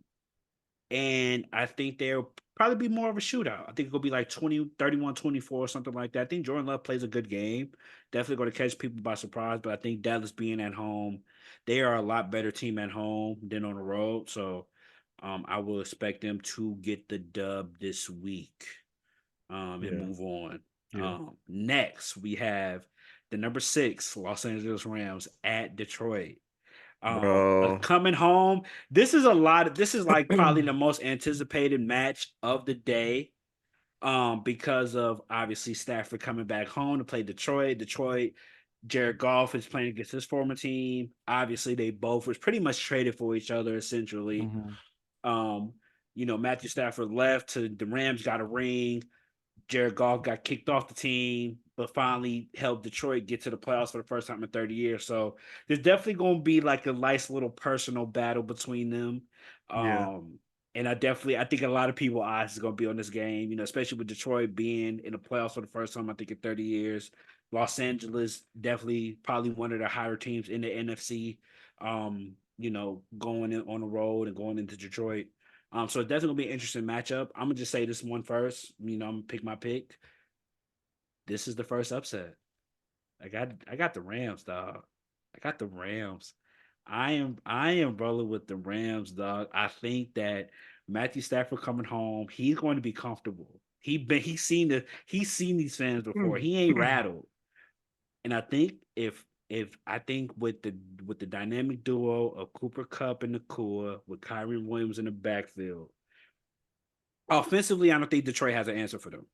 and I think there'll probably be more of a shootout. I think it'll be like 20, 31, 24, or something like that. I think Jordan Love plays a good game. Definitely going to catch people by surprise, but I think Dallas being at home, they are a lot better team at home than on the road. So I will expect them to get the dub this week and Yeah. move on. Yeah. Next, we have the number 6 Los Angeles Rams at Detroit. Bro. Coming home. This is like probably the most anticipated match of the day. Because of obviously Stafford coming back home to play Detroit. Jared Goff is playing against his former team. Obviously, they both was pretty much traded for each other essentially. Mhm. Um, Matthew Stafford left to the Rams, got a ring. Jared Goff got kicked off the team, but finally helped Detroit get to the playoffs for the first time in 30 years. So there's definitely going to be like a nice little personal battle between them. Yeah. And I think a lot of people eyes is going to be on this game, especially with Detroit being in the playoffs for the first time, I think in 30 years. Los Angeles definitely probably one of the higher teams in the NFC. Going in on the road and going into Detroit. So it's definitely gonna be an interesting matchup. I'm gonna just say this one first. I'm gonna pick my pick. This is the first upset. I got the Rams, dog. I got the Rams. I am rolling with the Rams, dog. I think that Matthew Stafford coming home, he's going to be comfortable. He's seen these fans before. He ain't rattled. And I think if I think with the dynamic duo of Cooper Cup in the core with Kyron Williams in the backfield, offensively, I don't think Detroit has an answer for them.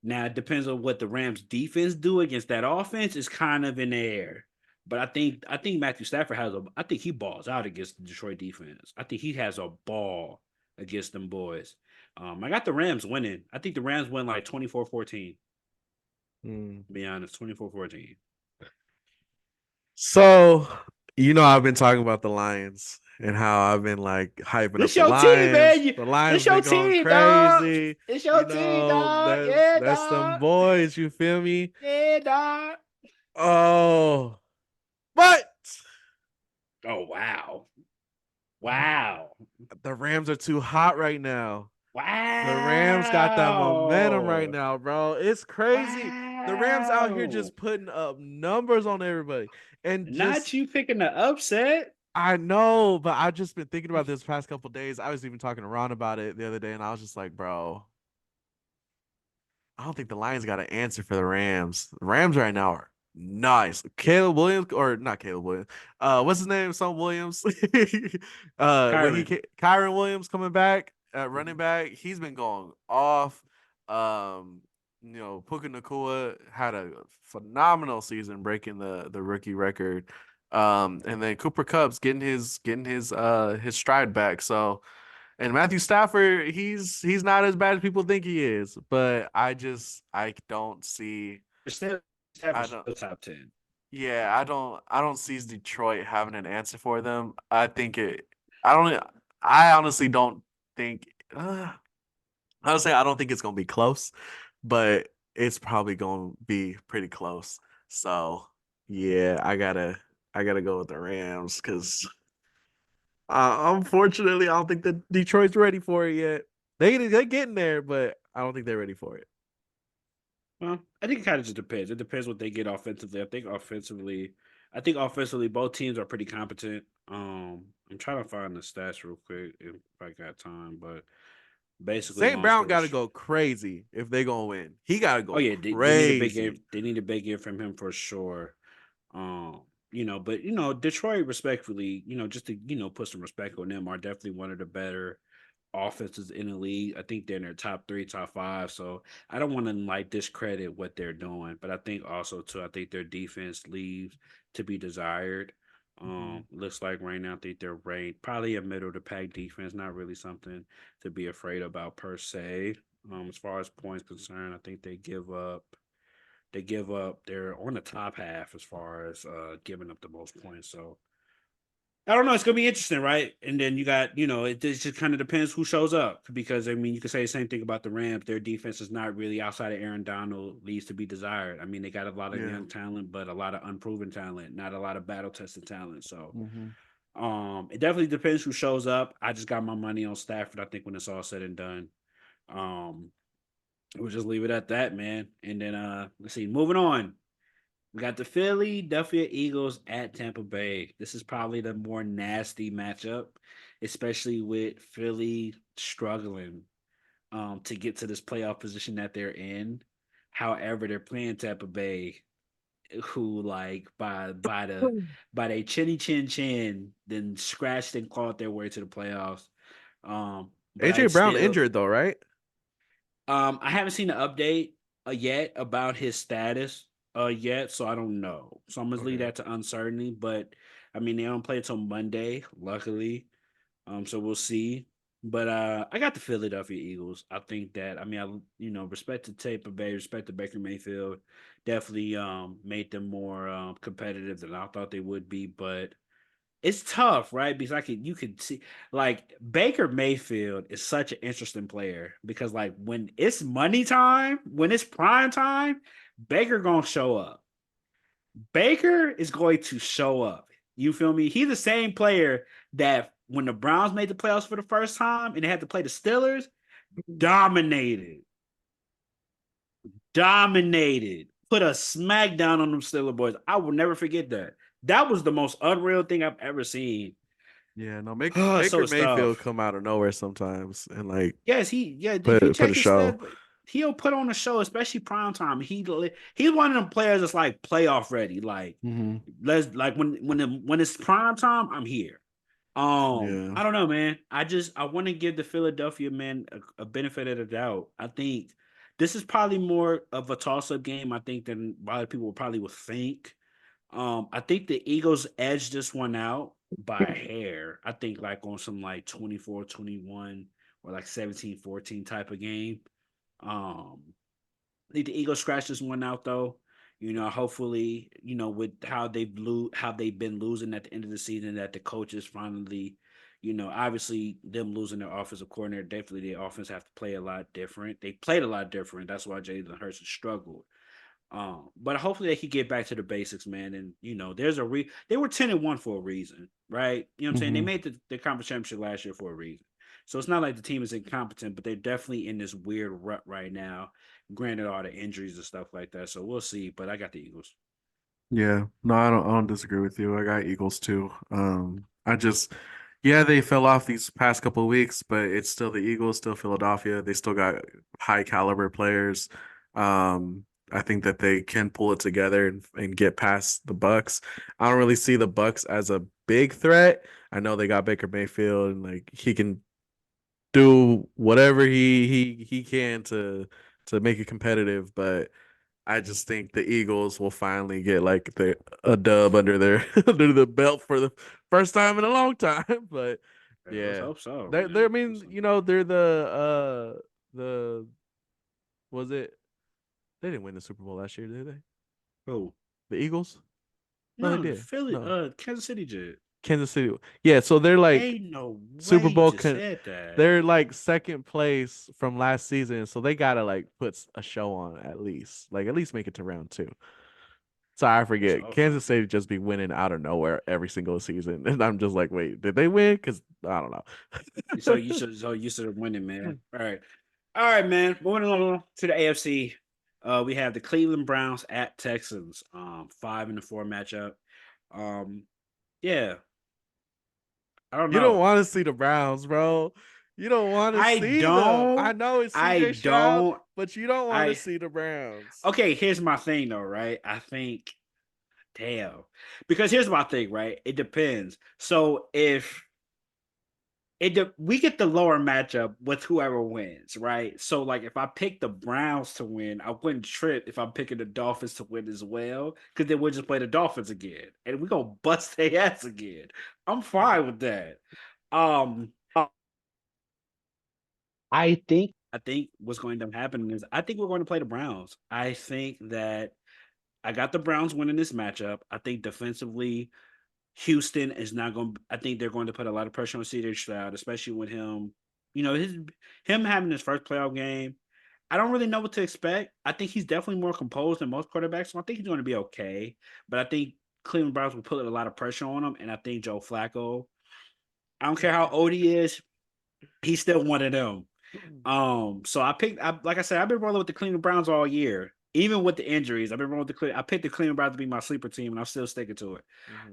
Now it depends on what the Rams defense do against that offense is kind of in the air. But I think Matthew Stafford I think he balls out against the Detroit defense. I think he has a ball against them boys. I got the Rams winning. I think the Rams win like 24-14. Mm. To be honest, 24-14. So You know, I've been talking about the Lions and how I've been like hyping up This the your team, man. Lions. The Lions This your been going team, dog. crazy. It's You your team, know, dog. that's Yeah, that's them dog. boys, you feel me? Yeah, dog. Oh, but Oh wow. Wow. the Rams are too hot right now. The Rams got that momentum right Wow. now, bro. It's crazy. The Rams out here Wow. just putting up numbers on everybody. And Not just you picking the upset. I know, but I've just been thinking about this past couple days. I was even talking to Ron about it the other day, and I was just like, bro, I don't think the Lions got an answer for the Rams. The Rams right now are nice. Caleb Williams, or not Caleb Williams. What's his name? Son Williams. Kyron. Kyron Williams coming back at running Mhm. back. He's been going off. Um, Puka Nakua had a phenomenal season, breaking the rookie record. And then Cooper Kupp's getting his stride back. So and Matthew Stafford, he's not as bad as people think he is, but I don't see I Stafford's don't still top 10. yeah, I don't see Detroit having an answer for them. I don't I honestly don't think honestly I don't think it's gonna be close, but it's probably gonna be pretty close. So yeah, I gotta go with the Rams because unfortunately, I don't think that Detroit's ready for it yet. They're getting there, but I don't think they're ready for it. Well, I think it kind of just depends. It depends what they get offensively. I think offensively, both teams are pretty competent. I'm trying to find the stats real quick if I got time, but basically, St. long Brown story got to short. go crazy if they gonna win. He got to Oh go yeah, they need a big game. crazy. They need a big game from him for sure. But Detroit, respectfully, just to put some respect on them, are definitely one of the better offenses in the league. I think they're in their top three, top five. So I don't want to like discredit what they're doing, but I think also too, I think their defense leaves to be desired. Mhm. Looks like right now I think they're ranked probably a middle of the pack defense, not really something to be afraid about per se. As far as points concerned, I think they're on the top half as far as giving up the most points. So I don't know. It's gonna be interesting, right? And then you got, it just kind of depends who shows up because I mean, you could say the same thing about the Rams. Their defense is not really outside of Aaron Donald leaves to be desired. I mean, they got a lot of Yeah. young talent, but a lot of unproven talent, not a lot of battle tested talent. So, Hmm. it definitely depends who shows up. I just got my money on Stafford. I think when it's all said and done, um, we'll just leave it at that, man. And then let's see, moving on. We got the Philadelphia Eagles at Tampa Bay. This is probably the more nasty matchup, especially with Philly struggling to get to this playoff position that they're in. However, they're playing Tampa Bay, who like by their chinny chin chin, then scratched and clawed their way to the playoffs. But AJ I'd Brown still injured though, right? I haven't seen an update yet about his status yet, so I don't know. So I'm gonna leave Okay. that to uncertainty. But I mean, they don't play until Monday, luckily. So we'll see. But I got the Philadelphia Eagles. I think that respect to Tampa Bay, respect to Baker Mayfield, definitely made them more competitive than I thought they would be. But it's tough, right? Because you could see like Baker Mayfield is such an interesting player because like when it's money time, when it's prime time, Baker gonna show up. Baker is going to show up. You feel me? He's the same player that when the Browns made the playoffs for the first time and they had to play the Steelers, dominated, dominated, put a smackdown on them Steeler boys. I will never forget that. That was the most unreal thing I've ever seen. Yeah, no, So Baker it's Mayfield tough. come out of nowhere sometimes and like Yes, if you put check a his show. stats, he'll put on a show, especially prime time. He's one of them players that's like playoff ready. Like Hmm. let's like when it's prime time, I'm here. Yeah. I don't know, man. I want to give the Philadelphia man a benefit of the doubt. I think this is probably more of a toss up game. I think than a lot of people probably would think. I think the Eagles edged this one out by a hair. I think like on some like 24-21 or like 17-14 type of game. I think the Eagles scratched this one out though. Hopefully, with how they've been losing at the end of the season, that the coaches finally, obviously them losing their offensive coordinator, definitely their offense have to play a lot different. They played a lot different. That's why Jalen Hurts has struggled. But hopefully they could get back to the basics, man. And there's they were 10-1 for a reason, right? You know what I'm saying? They Hmm. made the conference championship last year for a reason. So it's not like the team is incompetent, but they're definitely in this weird rut right now. Granted, all the injuries and stuff like that. So we'll see. But I got the Eagles. Yeah, no, I don't disagree with you. I got Eagles too. I just, yeah, they fell off these past couple of weeks, but it's still the Eagles, still Philadelphia. They still got high caliber players. I think that they can pull it together and get past the Bucks. I don't really see the Bucks as a big threat. I know they got Baker Mayfield and like he can do whatever he can to make it competitive, but I just think the Eagles will finally get like a dub under their under the belt for the first time in a long time. But Yeah, let's yeah, hope so, they're I man. mean, they're the was it they didn't win the Super Bowl last year, did they? Oh The Eagles? No, they no, did. Philly, No. Kansas City did. Kansas City. Yeah, so they're like Ain't no way Super you Bowl just con said that. they're like second place from last season, so they gotta like put a show on at least. Like at least make it to round two. Sorry, I Let's forget. hope so. Kansas City just be winning out of nowhere every single season. And I'm just like, wait, did they win? Because I don't So know. you should have winning, man. All right, man. Moving along to the AFC. We have the Cleveland Browns at Texans. 5-4 matchup. Um, yeah, I don't You don't know. want to see the Browns, bro. You don't want to I see them. I don't. know it's I CJ Stroud, don't. but you don't want to I see the Browns. okay. Here's my thing, though. Right? I think. Damn. Because here's my thing. Right? It depends. So if we get the lower matchup with whoever wins, right? So like if I pick the Browns to win, I wouldn't trip if I'm picking the Dolphins to win as well, because then we'll just play the Dolphins again, and we gonna bust their ass again. I'm fine with that. Um, I think what's going to happen is I think we're going to play the Browns. I think that I got the Browns winning this matchup. I think defensively Houston is not going. I think they're going to put a lot of pressure on CJ Stroud, especially with him. Him having his first playoff game. I don't really know what to expect. I think he's definitely more composed than most quarterbacks, so I think he's going to be okay. But I think Cleveland Browns will put a lot of pressure on him, and I think Joe Flacco. I don't care how old he is, he's still one of them. So like I said, I've been rolling with the Cleveland Browns all year, even with the injuries. I've been rolling with I picked the Cleveland Browns to be my sleeper team, and I'm still sticking to it.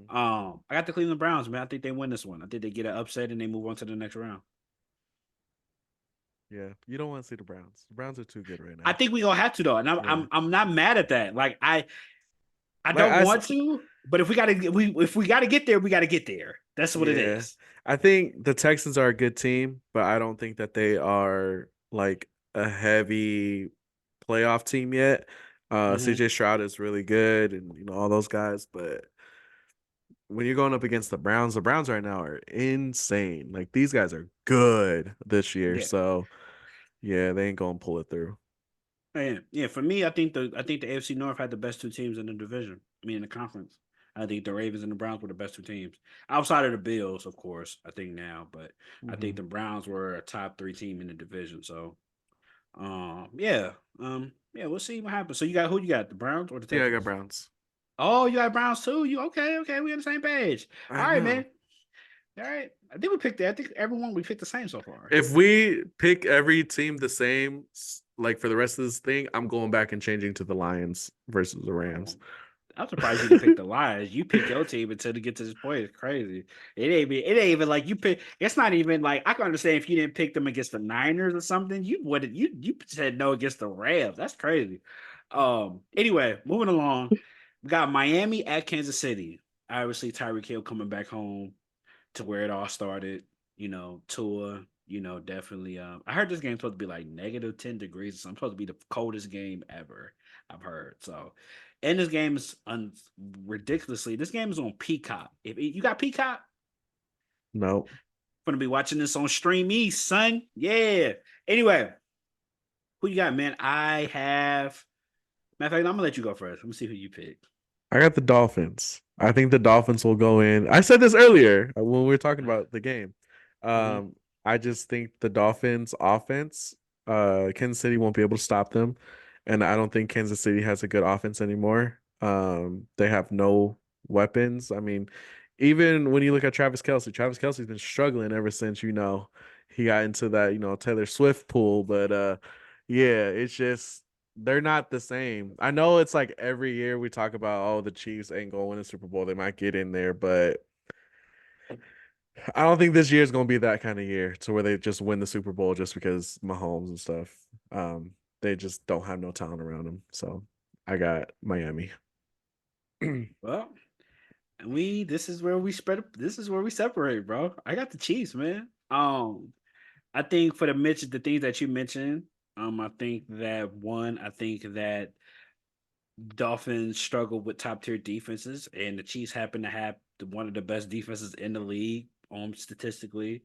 Mhm. I got the Cleveland Browns, man. I think they win this one. I think they get an upset and they move on to the next round. Yeah, you don't want to see the Browns. The Browns are too good right I now. think we gonna have to though, and I'm Yeah, I'm I'm not mad at that. Like I like don't want to, but if we gotta get there, we gotta get there. That's what it yeah, is. I think the Texans are a good team, but I don't think that they are like a heavy playoff team yet. Hmm. CJ Stroud is really good, and all those guys, but when you're going up against the Browns right now are insane. Like these guys are good this year, Yeah, so yeah, they ain't gonna pull it through. yeah. For me, I think the AFC North had the best two teams in the division. I mean, in the conference. I think the Ravens and the Browns were the best two teams outside of the Bills, of course. I think now, but I think Hmm. the Browns were a top three team in the division. So yeah. Yeah, we'll see what happens. So you got who you got, the Browns or the Yeah, I got Texans? Browns. Oh, you got Browns too. You okay? We on the same page. I All right, man. know. All right. I think we picked that. I think everyone we picked the same so far. If we pick every team the same, like for the rest of this thing, I'm going back and changing to the Lions versus the Oh, Rams. I'm surprised you didn't pick the Lions. You pick your team until to get to this point. It's crazy. It ain't even like you pick. It's not even like I can understand if you didn't pick them against the Niners or something. You said no against the Rams. That's crazy. Anyway, moving along. We got Miami at Kansas City. Obviously, Tyreek Hill coming back home to where it all started. Tua. Definitely. I heard this game's supposed to be like -10 degrees. So I'm supposed to be the coldest game ever. I've heard so. And this game is ridiculously. This game is on Peacock. If you got Peacock, No. I'm gonna be watching this on Stream East, son. Yeah. Anyway, who you got, man? I have. Matter of fact, I'm gonna let you go first. Let me see who you pick. I got the Dolphins. I think the Dolphins will go in. I said this earlier when we were talking about the game. Hmm. I just think the Dolphins offense, Kansas City won't be able to stop them. And I don't think Kansas City has a good offense anymore. They have no weapons. I mean, even when you look at Travis Kelsey's been struggling ever since, he got into that, Taylor Swift pool. But yeah, it's just they're not the same. I know it's like every year we talk about, oh, the Chiefs ain't going to win the Super Bowl. They might get in there, but I don't think this year is going to be that kind of year to where they just win the Super Bowl just because Mahomes and stuff. Um, they just don't have no talent around them. So I got Miami. Well, we this is where we spread. This is where we separate, bro. I got the Chiefs, man. I think for the things that you mentioned, I think that one, I think that Dolphins struggle with top tier defenses, and the Chiefs happen to have one of the best defenses in the league, statistically.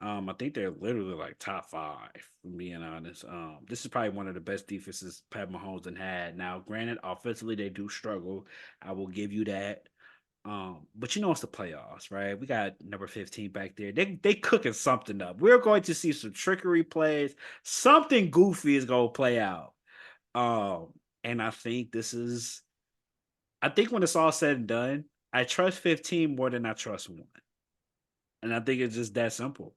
I think they're literally like top five, from being honest. This is probably one of the best defenses Pat Mahomes had. Now, granted, offensively they do struggle. I will give you that. But it's the playoffs, right? We got number 15 back there. They cooking something up. We're going to see some trickery plays. Something goofy is gonna play out. Um, and I think when it's all said and done, I trust 15 more than I trust one. And I think it's just that simple.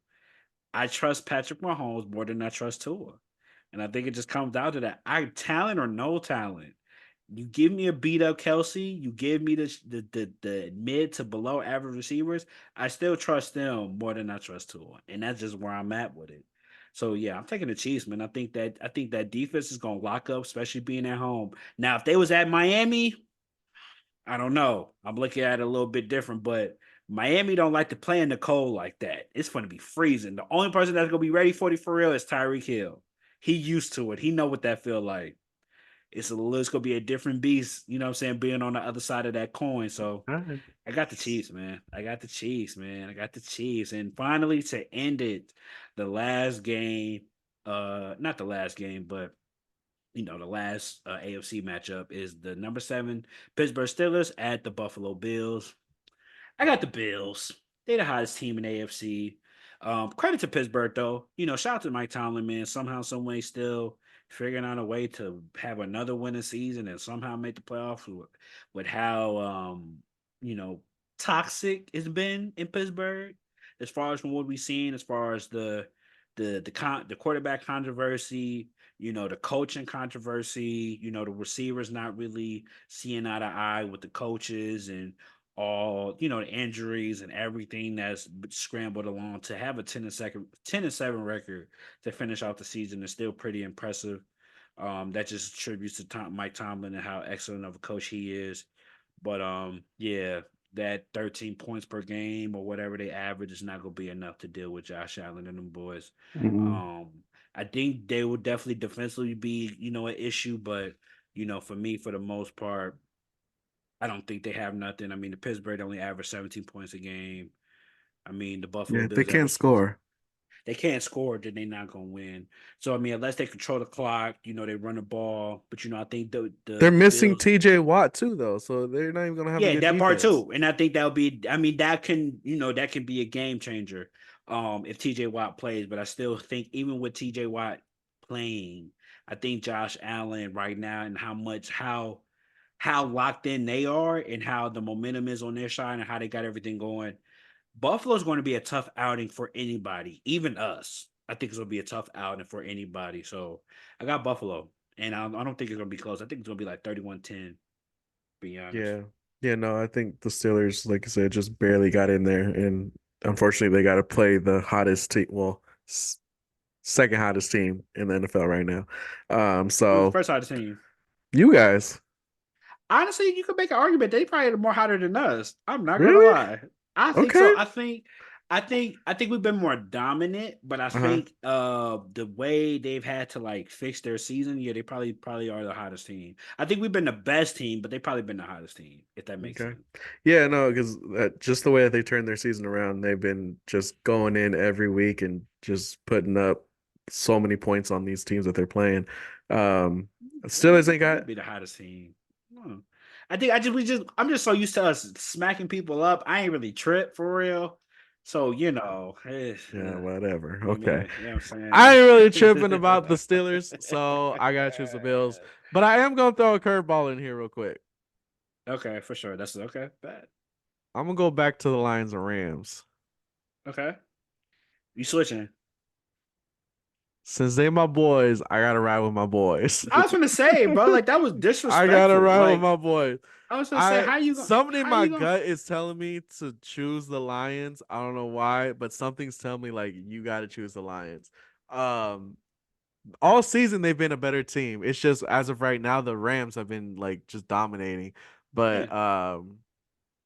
I trust Patrick Mahomes more than I trust Tua. And I think it just comes down to that. I talent or no talent. You give me a beat up Kelsey, you give me the mid to below average receivers, I still trust them more than I trust Tua. And that's just where I'm at with it. So yeah, I'm taking the Chiefs, man. I think that defense is gonna lock up, especially being at home. Now, if they was at Miami, I don't know. I'm looking at it a little bit different, but Miami don't like to play in the cold like that. It's going to be freezing. The only person that's going to be ready for real is Tyreek Hill. He used to it. He know what that feel like. It's going to be a different beast, you know what I'm saying, being on the other side of that coin. So All right. I got the Chiefs, man. I got the Chiefs, man. I got the Chiefs. And finally to end it, the last game, not the last game, but the last AFC matchup is the number 7 Pittsburgh Steelers at the Buffalo Bills. I got the Bills. They're the hottest team in AFC. Credit to Pittsburgh though. Shout out to Mike Tomlin, man. Somehow, some way, still figuring out a way to have another winning season and somehow make the playoffs with how you know toxic it's been in Pittsburgh. As far as from what we've seen, as far as the quarterback controversy, the coaching controversy, the receivers not really seeing eye to eye with the coaches and all the injuries and everything that's scrambled along to have a 10-7 record to finish out the season is still pretty impressive. That just attributes to Mike Tomlin and how excellent of a coach he is. But yeah, that 13 points per game or whatever they average is not gonna be enough to deal with Josh Allen and them boys. Mhm. um I think they will definitely defensively be an issue, but for me, for the most part, I don't think they have nothing. I mean, the Pittsburgh only average 17 points a game. I mean, the Buffalo Yeah, they Bills can't average. score. They can't score, then they're not gonna win. So I mean, unless they control the clock, they run the ball. But I think the They're the the missing Bills. TJ Watt too, though, so they're not even gonna have a Yeah, good that part defense. too. And I think that'll be. I mean, that can be a game changer. If TJ Watt plays, but I still think even with TJ Watt playing, I think Josh Allen right now and how locked in they are and how the momentum is on their side and how they got everything going. Buffalo's going to be a tough outing for anybody, even us. I think it's going to be a tough outing for anybody. So I got Buffalo, and I don't think it's going to be close. I think it's going to be like 31-10, be honest. Yeah. Yeah, no, I think the Steelers, like I said, just barely got in there. And unfortunately, they got to play the hottest team, well, second hottest team in the NFL right now. Who's the So first side of the team? you guys, Honestly, you could make an argument they probably are more hotter than us. I'm not gonna really? lie. I think so. Okay. I think we've been more dominant, but I Uh-huh. think the way they've had to like fix their season, yeah, they probably are the hottest team. I think we've been the best team, but they probably been the hottest team, if that makes Okay. sense. Yeah, no, because just the way that they turned their season around, they've been just going in every week and just putting up so many points on these teams that they're playing. Um, Steelers ain't They got. might be the hottest team. Hmm. I think I'm just so used to us smacking people up. I ain't really trip for real. So Yeah, whatever. you Okay. know what I'm I saying? ain't really tripping about the Steelers, so I gotta choose the Bills. But I am gonna throw a curveball in here real quick. Okay, for sure. That's okay. Bad. I'm gonna go back to the Lions and Rams. Okay. You switching. Since they my boys, I gotta ride with my boys. I was gonna say, bro, like that was I gotta disrespectful. ride with Like my boys. I was gonna say, I something in how my you gonna gut is telling me to choose the Lions. I don't know why, but something's telling me like you got to choose the Lions. Um, all season they've been a better team. It's just as of right now the Rams have been like just dominating. yeah, But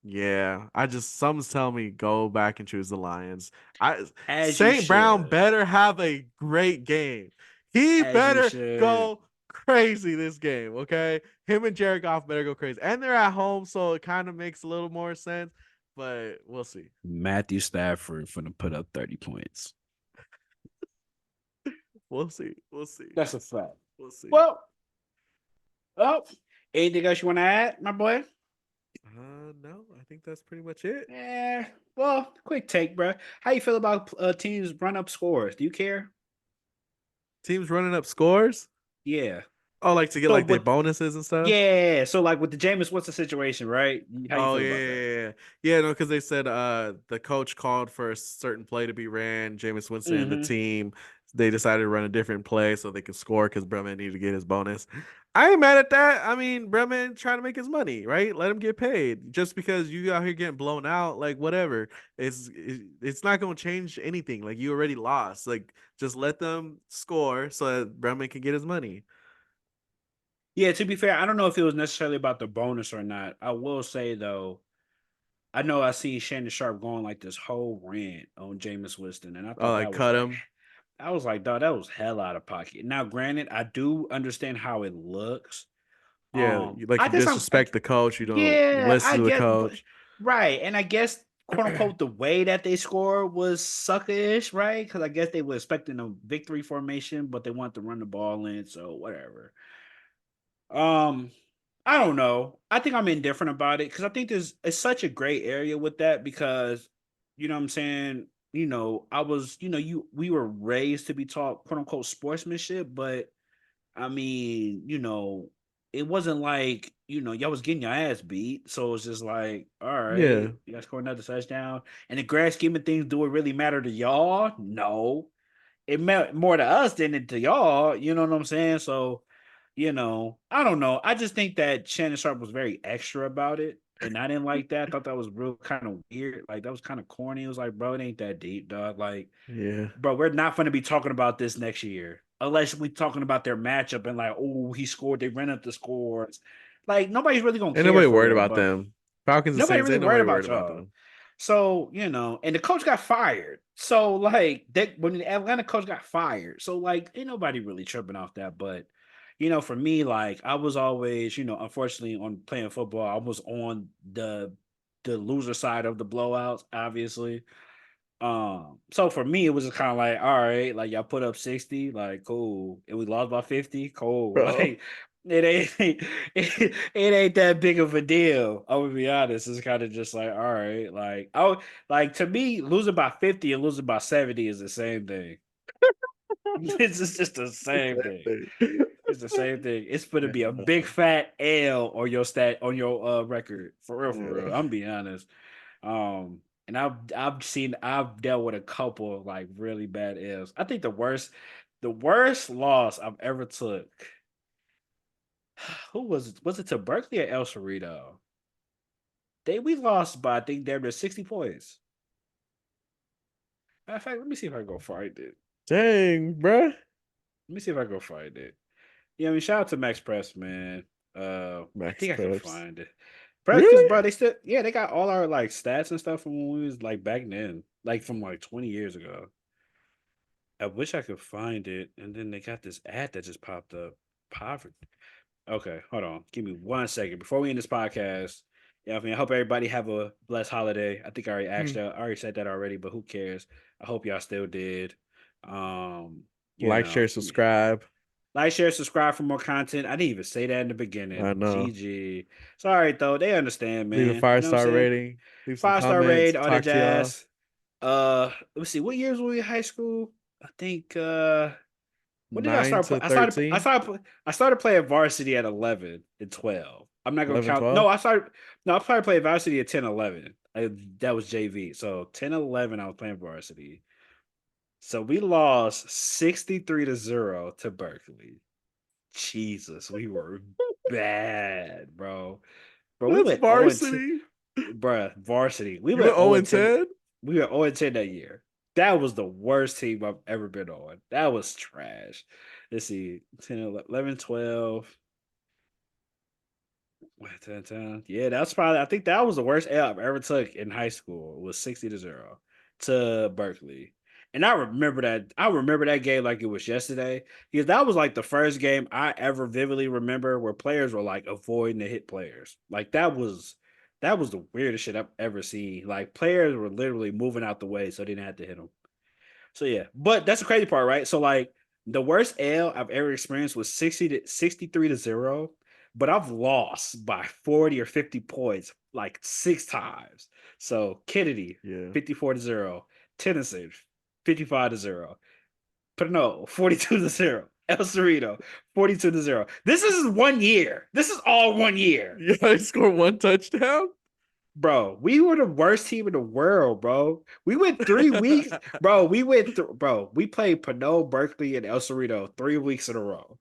yeah, I just something's telling me go back and choose the Lions. I as you St. Brown should. better have a great game. He As you better should. go crazy this game, okay? Him and Jared Goff better go crazy. And they're at home, so it kind of makes a little more sense, but we'll see. Matthew Stafford finna put up 30 points. We'll see. We'll see. That's a fact. We'll see. Well, oh, anything else you want to add, my boy? No, I think that's pretty much it. Yeah. Well, quick take, bro. How you feel about teams run up scores? Do you care? Teams running up scores. Yeah. Oh, like to get So like their what? bonuses and stuff. Yeah. So like with the Jameis, what's the situation, right? How you Oh feel yeah, about yeah, that? yeah, yeah. Yeah, no, because they said the coach called for a certain play to be ran. Jameis Winston and the Mm-hmm. team they decided to run a different play so they could score because Bremen needed to get his bonus. I ain't mad at that. I mean, Bremen trying to make his money, right? Let him get paid. Just because you out here getting blown out, like whatever, it's not gonna change anything. Like you already lost. Like just let them score so that Bremen can get his money. Yeah. To be fair, I don't know if it was necessarily about the bonus or not. I will say though, I know I see Shannon Sharp going like this whole rant on Jameis Winston, and Oh, like cut him. I was like, dog, that was hell out of pocket. Now, granted, I do understand how it looks. Yeah, like I you guess disrespect the coach. You don't yeah, listen I to the get, but coach. right, and I guess quote unquote the way that they scored was suckerish, right? Because I guess they were expecting a victory formation, but they wanted to run the ball in, so whatever. Um, I don't know. I think I'm indifferent about it because I think there's it's such a gray area with that because you know what I'm saying. I was, we were raised to be taught quote unquote sportsmanship, but I mean, it wasn't like, y'all was getting your ass beat. So it's just like, all Yeah, right, you guys score another touchdown. And the grand scheme of things, do it really matter to y'all? No. It meant more to us than it to y'all. You know what I'm saying? So, I don't know. I just think that Shannon Sharp was very extra about it. And I didn't like that. I thought that was real kind of weird. Like that was kind of corny. It was like, bro, it ain't that deep, dog. Like, yeah. bro, we're not going to be talking about this next year unless we talking about their matchup and like, oh, he scored. They ran up the scores. Like nobody's really gonna Ain't care nobody for worried real. about But them. Falcons and nobody Saints. really Ain't worried nobody worried about about y'all. them. So and the coach got fired. So like that when the Atlanta coach got fired, so like ain't nobody really tripping off that. But for me, like I was always, unfortunately on playing football, I was on the loser side of the blowouts, obviously. So for me, it was just kind of like, all right, like y'all put up 60, like cool. And we lost by 50, cool. Bro. Like it ain't it ain't that big of a deal. I would be honest. It's kind of just like, all right, like like to me, losing by 50 and losing by 70 is the same thing. It's just the same thing. Exactly. It's the same thing. It's going to Yeah, be a big fat L on your on your record. For real, for real. yeah. I'm being honest. And I've dealt with a couple of like really bad L's. I think the worst loss I've ever took. Who was it? Was it to Berkeley or El Cerrito? We lost by I think they're 60 points. Matter of fact, let me see if I can go find it. Dang, bruh. Let me see if I can go find it. Yeah, I mean, shout out to Max Press, man. I Max think I can Preps. find it. Press, cause Really? bro, they still, yeah, they got all our like stats and stuff from when we was like back then, like from like 20 years ago. I wish I could find it. And then they got this ad that just popped up. Poverty. Okay, hold on. Give me 1 second before we end this podcast. Yeah, I mean, I hope everybody have a blessed holiday. I think I already said that already, but who cares? I hope y'all still did. Um, You Like, know, share, subscribe. like, share, subscribe for more content. I didn't even say that in the beginning. I know. GG. Sorry though, they understand, Leave a man. You know what I'm 5-star saying? rating. Leave some 5-star comments. raid, all that Talk to y'all. jazz. Let's see. What years were we in high school? I think when did I 9 start to playing? 13. I started playing varsity at 11 and 12. I'm not gonna 11, count. 12. No, I started playing varsity at 10, 11. That was JV. So 10, 11, I was playing varsity. So we lost 63-0 to Berkeley. Jesus, we were bad, bro. Bro, we That's went 0 and 10, varsity. bruh, varsity. We You went went 0 0 and and 10. 10? We were 0 and 10 that year. That was the worst team I've ever been on. That was trash. Let's see. 10, 11, 12. Wait, 10, 10. Yeah, that's probably, I think that was the worst L I've ever took in high school. It was 60-0 to Berkeley. And I remember that game like it was yesterday. Because that was like the first game I ever vividly remember where players were like avoiding to hit players. Like that was the weirdest shit I've ever seen. Like players were literally moving out the way so they didn't have to hit them. So yeah, but that's the crazy part, right? So like the worst L I've ever experienced was 63-0, but I've lost by 40 or 50 points like 6 times. So Kennedy, Yeah. 54-0, Tennyson, 55-0, Pano, 42-0, El Cerrito, 42-0. This is 1 year. This is all 1 year. Yeah, I scored 1 touchdown. Bro, we were the worst team in the world, bro. We went 3 weeks, bro. Bro. We played Pinot, Berkeley, and El Cerrito 3 weeks in a row.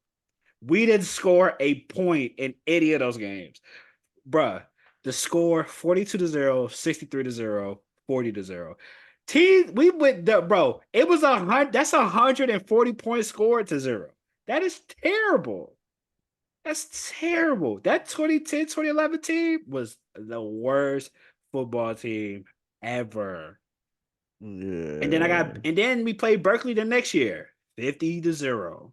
We didn't score a point in any of those games, bro. The score 42-0, 63-0, 40-0. Team, we went, bro. It was 100. That's 140 point score to 0. That is terrible. That's terrible. That 2010, 2011 team was the worst football team ever. Yeah. And then we played Berkeley the next year, 50-0.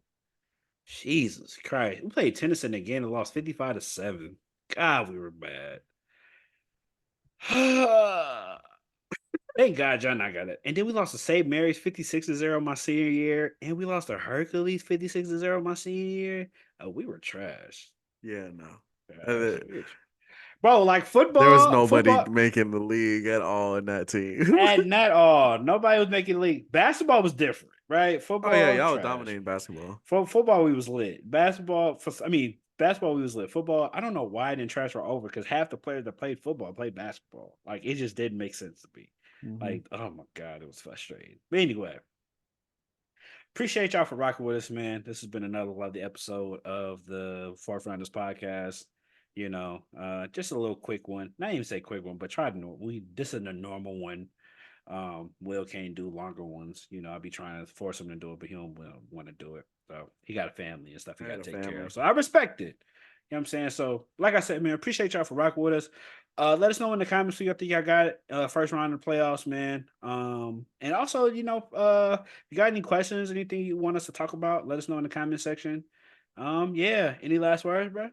Jesus Christ. We played Tennyson again and lost 55-7. God, we were bad. Thank God John I got it. And then we lost to St. Mary's 56-0 my senior year. And we lost to Hercules 56-0 my senior year. Oh, we were trash. Yeah, no. Trash. Bro, like There was football, nobody football, making the league at all in that team. and not all. Nobody was making league. Basketball was different, right? Oh yeah, Football, y'all was trash. dominating basketball. For football, we was lit. Basketball, we was lit. Football, I don't know why I didn't transfer over because half the players that played football played basketball. Like it just didn't make sense to me. Mm-hmm. Like, oh my god, it was frustrating. But anyway, appreciate y'all for rocking with us, man. This has been another lovely episode of the Fourth Rounders podcast. Just a little quick one. Not even say quick one, but try to know this is a normal one. Will can't do longer ones. I'll be trying to force him to do it, but he don't want to do it. So he got a family and stuff he got to take care of. So I respect it. You know what I'm saying? So, like I said, man, appreciate y'all for rocking with us. Let us know in the comments who you think y'all got first round of the playoffs, man. And also, if you got any questions, anything you want us to talk about, let us know in the comment section. Yeah. Any last words, bro?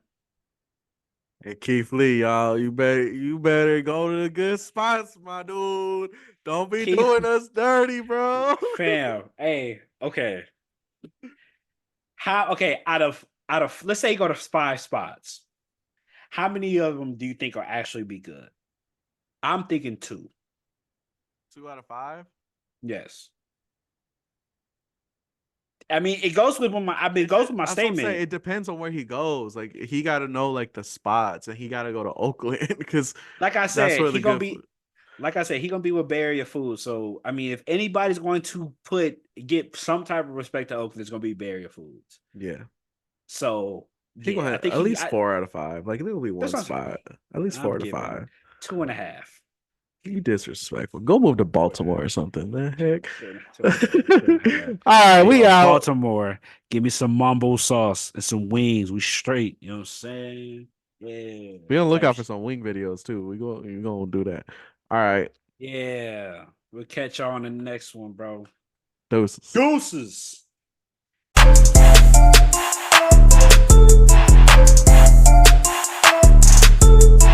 Hey Keith Lee, y'all, you better go to the good spots, my dude. Don't be Keith, doing us dirty, bro. fam. Hey, okay. Out of let's say you go to 5 spots. How many of them do you think will actually be good? I'm thinking 2. 2 out of 5. Yes. I mean, it goes with my That's what I'm saying. statement. It depends on where he goes. Like he got to know like the spots, and he got to go to Oakland because Like I that's said, where the he gonna good. be. Like I said, he gonna be with Bay Area food. So I mean, if anybody's going to get some type of respect to Oakland, it's gonna be Bay Area foods. Yeah, So he yeah, gonna I have think at least 4 out of 5. Like it'll be that's one what I'm saying. spot. At least I'm 4 to giving him 5. 2.5. You disrespectful. Go move to Baltimore or something. The heck. Two and a half. All right, Hey, we yo, out. Baltimore, give me some mambo sauce and some wings. We straight. You know what I'm saying? Yeah. Be on the Type lookout for some wing videos too. We gonna do that. All right. Yeah. We'll catch y'all on the next one, bro. Doses. Deuces.